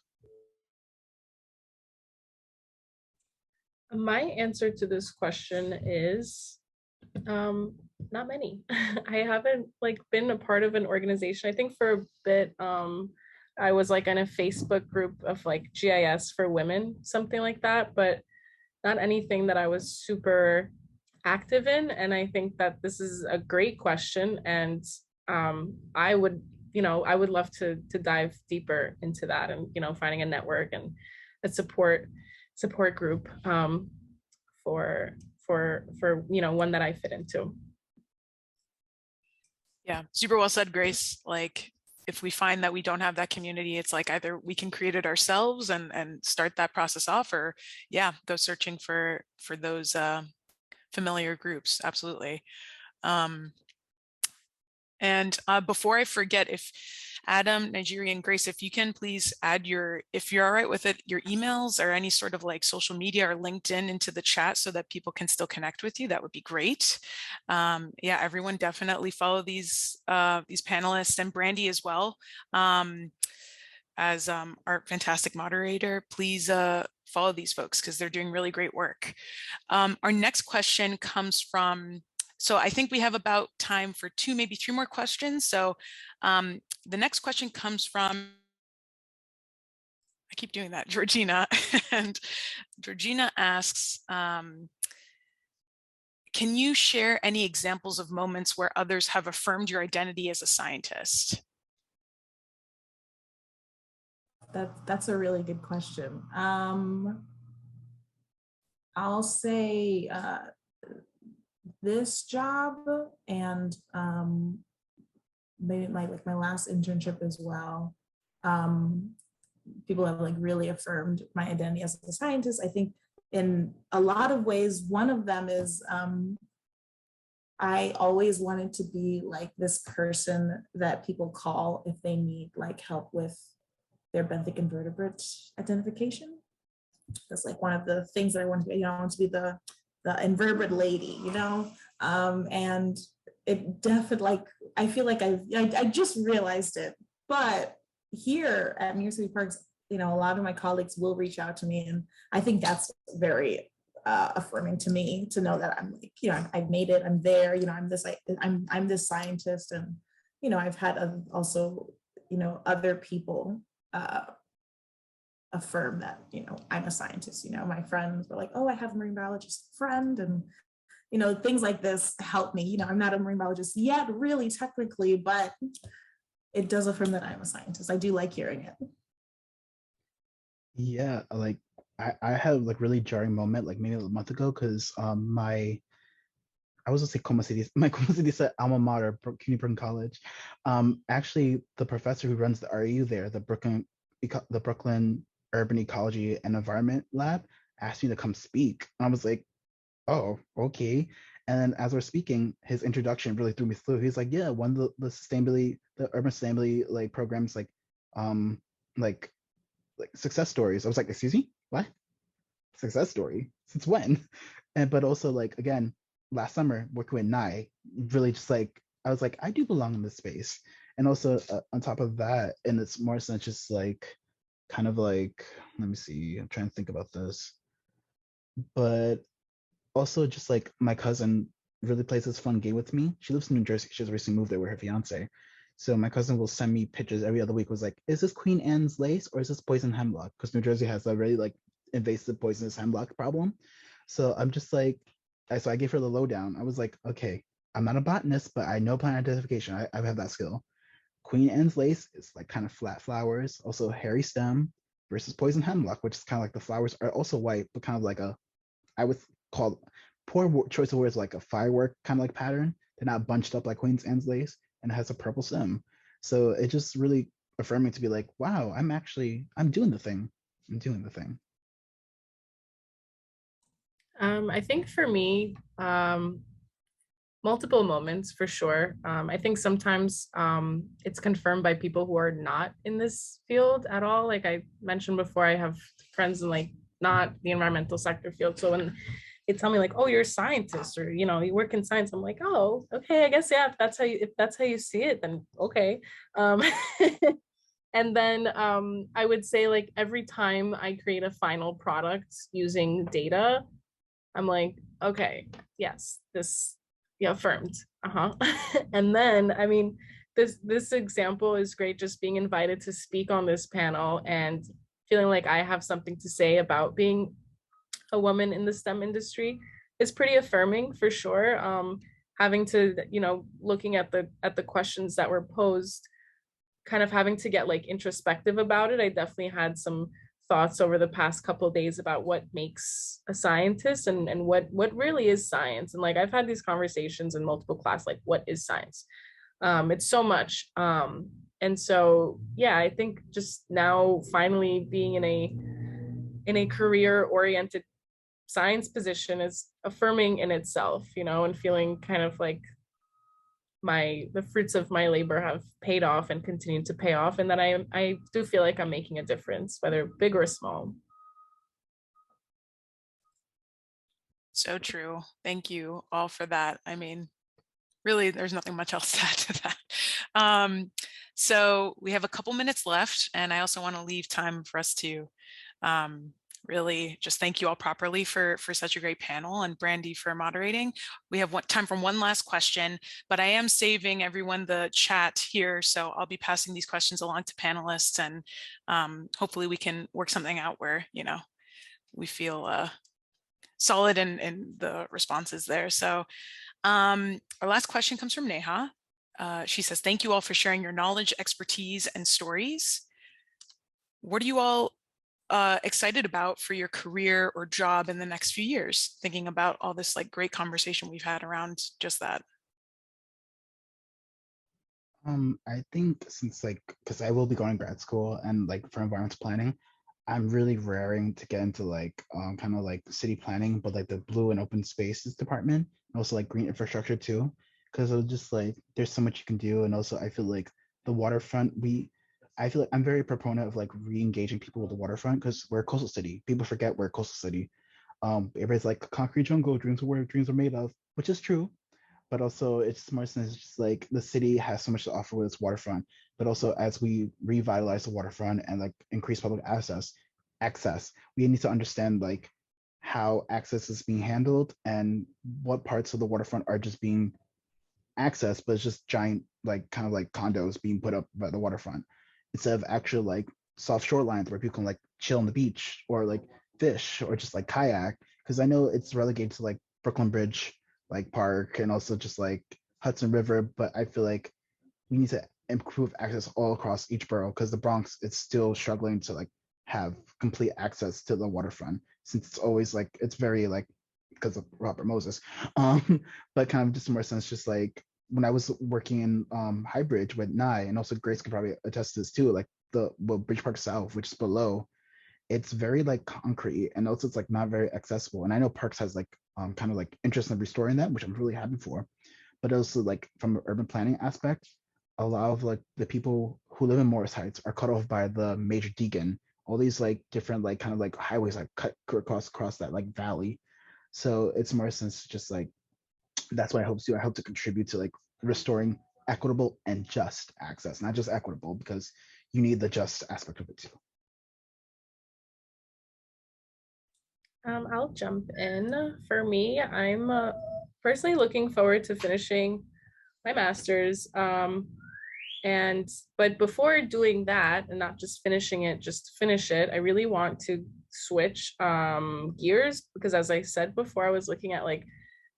My answer to this question is not many. I haven't like been a part of an organization. I think for a bit I was like in a Facebook group of like GIS for women, something like that, but not anything that I was super active in. And I think that this is a great question, and I would love to dive deeper into that, and finding a network and a support group for one that I fit into. Yeah, super well said, Grace. Like, if we find that we don't have that community, it's like either we can create it ourselves and start that process off, or go searching for those familiar groups. Absolutely. And before I forget, if Adam, Nigeria, and Grace, if you can please add if you're all right with it, your emails or any sort of like social media or LinkedIn into the chat so that people can still connect with you, that would be great. Everyone definitely follow these panelists, and Brandi as well. As our fantastic moderator, please follow these folks because they're doing really great work. Our next question comes from, so I think we have about time for 2, maybe 3 more questions. So the next question comes from, I keep doing that, Georgina. And Georgina asks, can you share any examples of moments where others have affirmed your identity as a scientist? That's a really good question. I'll say this job and maybe my last internship as well. People have like really affirmed my identity as a scientist. I think in a lot of ways, one of them is I always wanted to be like this person that people call if they need like help with their benthic invertebrate identification. That's like one of the things that I want to be. I want to be the invertebrate lady, and it definitely, like, I feel like I just realized it. But here at New York City Parks, a lot of my colleagues will reach out to me, and I think that's very affirming to me to know that I'm like, I've made it, I'm there, I'm this scientist, and I've had also other people affirm that I'm a scientist. My friends were like, oh, I have a marine biologist friend, and things like this help me. I'm not a marine biologist yet, really technically, but it does affirm that I'm a scientist. I do like hearing it. Yeah, like I had like really jarring moment like maybe a month ago, because I was gonna say my Como City said alma mater, CUNY Brooklyn College. Actually, the professor who runs the RU there, the Brooklyn Urban Ecology and Environment Lab, asked me to come speak. And I was like, oh, okay. And then as we're speaking, his introduction really threw me through. He's like, yeah, one of the urban sustainability like programs, like success stories. I was like, excuse me, what? Success story? Since when? But also like, again, last summer working with NAC, really just like, I was like, I do belong in this space. And also on top of that, and it's more sense just like, kind of like, let me see, I'm trying to think about this. But also just like my cousin really plays this fun game with me. She lives in New Jersey. She just recently moved there with her fiance. So my cousin will send me pictures every other week. Was like, is this Queen Anne's lace or is this poison hemlock? Because New Jersey has a really like invasive poisonous hemlock problem. So I'm just like, so I gave her the lowdown. I was like, okay, I'm not a botanist, but I know plant identification. I have that skill. Queen Anne's lace is like kind of flat flowers, also hairy stem versus poison hemlock, which is kind of like the flowers are also white, but kind of like a, I would call poor choice of words, like a firework kind of like pattern. They're not bunched up like Queen Anne's lace, and it has a purple stem. So it just really affirming to be like, wow, I'm doing the thing. I'm doing the thing. I think for me, multiple moments for sure. I think sometimes it's confirmed by people who are not in this field at all. Like I mentioned before, I have friends in like not the environmental sector field. So when they tell me like, oh, you're a scientist, or you know, you work in science, I'm like, oh, okay, I guess yeah, if that's how you see it, then okay. And then I would say like every time I create a final product using data, I'm like, okay, yes, this, yeah, affirmed. And then, I mean, this example is great, just being invited to speak on this panel and feeling like I have something to say about being a woman in the STEM industry is pretty affirming for sure. Having to, you know, looking at the questions that were posed, kind of having to get like introspective about it. I definitely had some thoughts over the past couple of days about what makes a scientist and what really is science. And like I've had these conversations in multiple classes, like what is science? It's so much. And so yeah, I think just now finally being in a career oriented science position is affirming in itself, you know, and feeling kind of like the fruits of my labor have paid off and continue to pay off, and that I do feel like I'm making a difference, whether big or small. So true. Thank you all for that. I mean, really, there's nothing much else to add to that. So we have a couple minutes left, and I also want to leave time for us to really just thank you all properly for such a great panel, and Brandi for moderating. We have time for one last question, but I am saving everyone the chat here, so I'll be passing these questions along to panelists, and hopefully we can work something out where, you know, we feel solid in the responses there. So our last question comes from Neha. She says, thank you all for sharing your knowledge, expertise, and stories. What are you all excited about for your career or job in the next few years, thinking about all this like great conversation we've had around just that? I think since like, because I will be going to grad school and like for environmental planning, I'm really raring to get into like kind of like city planning, but like the blue and open spaces department, and also like green infrastructure too, because it was just like there's so much you can do, and also I feel like the waterfront, I feel like I'm very proponent of like re-engaging people with the waterfront because we're a coastal city. People forget we're a coastal city. Everybody's like concrete jungle, dreams are where dreams are made of, which is true. But also it's more sense it's just like the city has so much to offer with its waterfront. But also as we revitalize the waterfront and like increase public access, we need to understand like how access is being handled and what parts of the waterfront are just being accessed, but it's just giant like kind of like condos being put up by the waterfront instead of actual like soft shorelines where people can like chill on the beach or like fish or just like kayak. Because I know it's relegated to like Brooklyn Bridge like park and also just like Hudson River, but I feel like we need to improve access all across each borough because the Bronx is still struggling to like have complete access to the waterfront since it's always like it's very like because of Robert Moses. But kind of just more sense, just like when I was working in Highbridge with Nye, and also Grace could probably attest to this too, like Bridge Park South, which is below, it's very like concrete and also it's like not very accessible. And I know Parks has like kind of like interest in restoring that, which I'm really happy for. But also like from an urban planning aspect, a lot of like the people who live in Morris Heights are cut off by the major Deegan, all these like different like kind of like highways like cut across that like valley. So it's more sense just like that's what I hope to do. I hope to contribute to like restoring equitable and just access, not just equitable, because you need the just aspect of it too. I'll jump in. For me, I'm personally looking forward to finishing my master's. But before doing that, and not just finishing it, just to finish it, I really want to switch gears, because as I said before, I was looking at like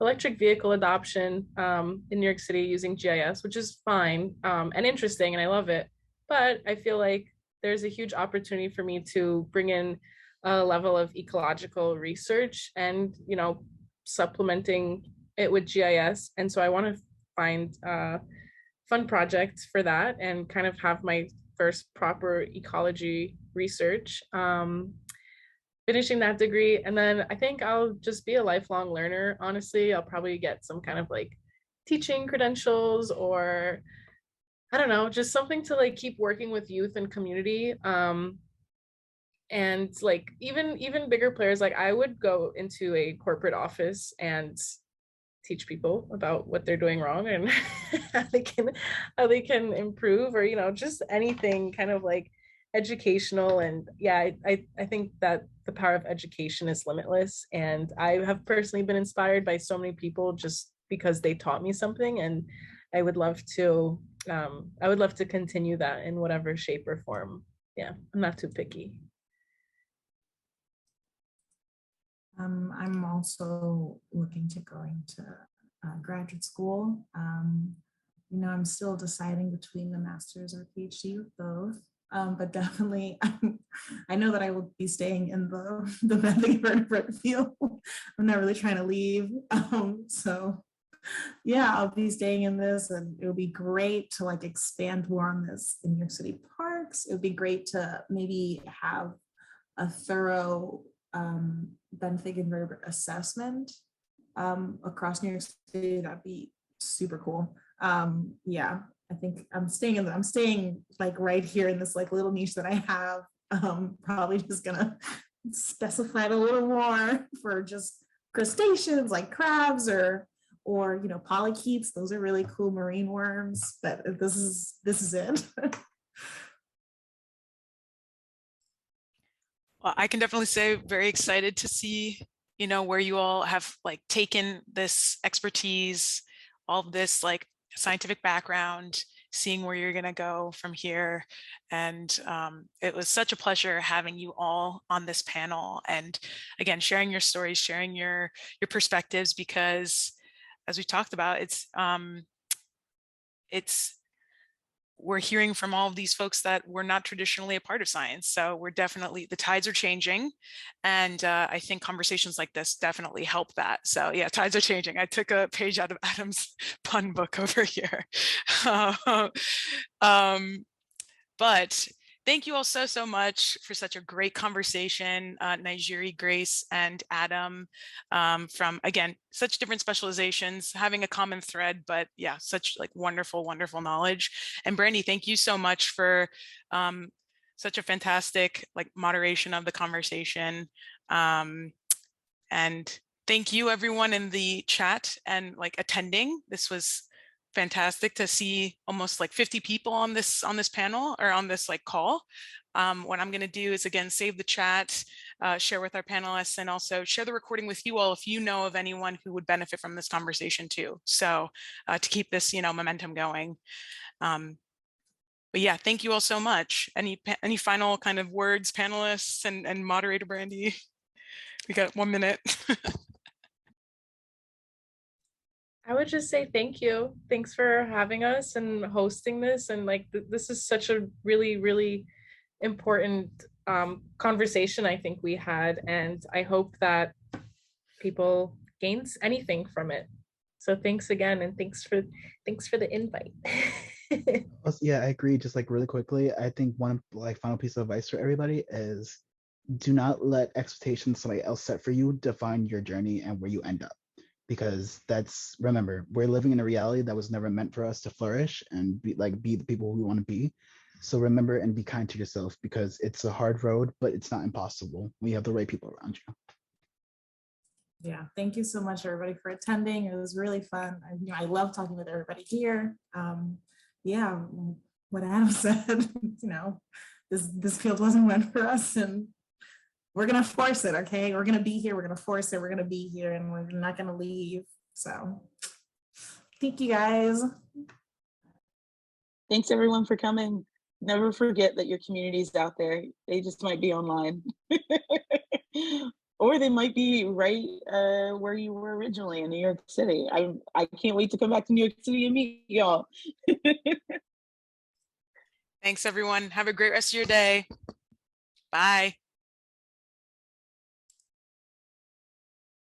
electric vehicle adoption in New York City using GIS, which is fine and interesting, and I love it. But I feel like there's a huge opportunity for me to bring in a level of ecological research and, you know, supplementing it with GIS. And so I want to find fun projects for that and kind of have my first proper ecology research, finishing that degree. And then I think I'll just be a lifelong learner. Honestly, I'll probably get some kind of like teaching credentials, or I don't know, just something to like keep working with youth and community. And like even bigger players, like I would go into a corporate office and teach people about what they're doing wrong and how they can improve, or, you know, just anything kind of like educational. And yeah, I think that the power of education is limitless, and I have personally been inspired by so many people just because they taught me something, and I would love to continue that in whatever shape or form. Yeah, I'm not too picky. I'm also looking to go into graduate school. You know, I'm still deciding between the master's or PhD with both, but definitely I know that I will be staying in the method vertebrate field. I'm not really trying to leave. So yeah, I'll be staying in this, and it would be great to like expand more on this in New York City parks. It would be great to maybe have a thorough benthic invertebrate assessment across New York City. That'd be super cool. Yeah, I think I'm staying like right here in this like little niche that I have. Probably just gonna specify it a little more for just crustaceans like crabs or you know, polychaetes. Those are really cool marine worms, but this is it. Well, I can definitely say very excited to see, you know, where you all have like taken this expertise, all of this like scientific background, seeing where you're going to go from here. And it was such a pleasure having you all on this panel, and again, sharing your stories, sharing your perspectives, because as we talked about, we're hearing from all of these folks that were not traditionally a part of science. So we're definitely, the tides are changing. And I think conversations like this definitely help that. So yeah, tides are changing. I took a page out of Adam's pun book over here. But thank you all so much for such a great conversation, Nigeri, Grace, and Adam, from, again, such different specializations, having a common thread, but yeah, such like wonderful knowledge. And Brandi, thank you so much for such a fantastic like moderation of the conversation. And thank you everyone in the chat and like attending. This was fantastic to see almost like 50 people on this panel, or on this like call. What I'm going to do is again save the chat, share with our panelists, and also share the recording with you all if you know of anyone who would benefit from this conversation too. So to keep this, you know, momentum going. But yeah, thank you all so much. Any final kind of words, panelists and moderator Brandi? We got 1 minute. I would just say thank you. Thanks for having us and hosting this. And like, this is such a really important conversation I think we had. And I hope that people gains anything from it. So thanks again. And thanks for the invite. Yeah, I agree. Just like really quickly, I think one like final piece of advice for everybody is do not let expectations somebody else set for you define your journey and where you end up. Because remember, we're living in a reality that was never meant for us to flourish and be the people we want to be. So remember and be kind to yourself, because it's a hard road, but it's not impossible when you have the right people around you. Yeah, thank you so much everybody for attending. It was really fun. I love talking with everybody here. Yeah, what Adam said, you know, this field wasn't meant for us, and we're going to force it, okay? We're going to be here. We're going to force it. We're going to be here, and we're not going to leave. So thank you, guys. Thanks, everyone, for coming. Never forget that your community's out there. They just might be online. Or they might be right where you were originally in New York City. I can't wait to come back to New York City and meet y'all. Thanks, everyone. Have a great rest of your day. Bye.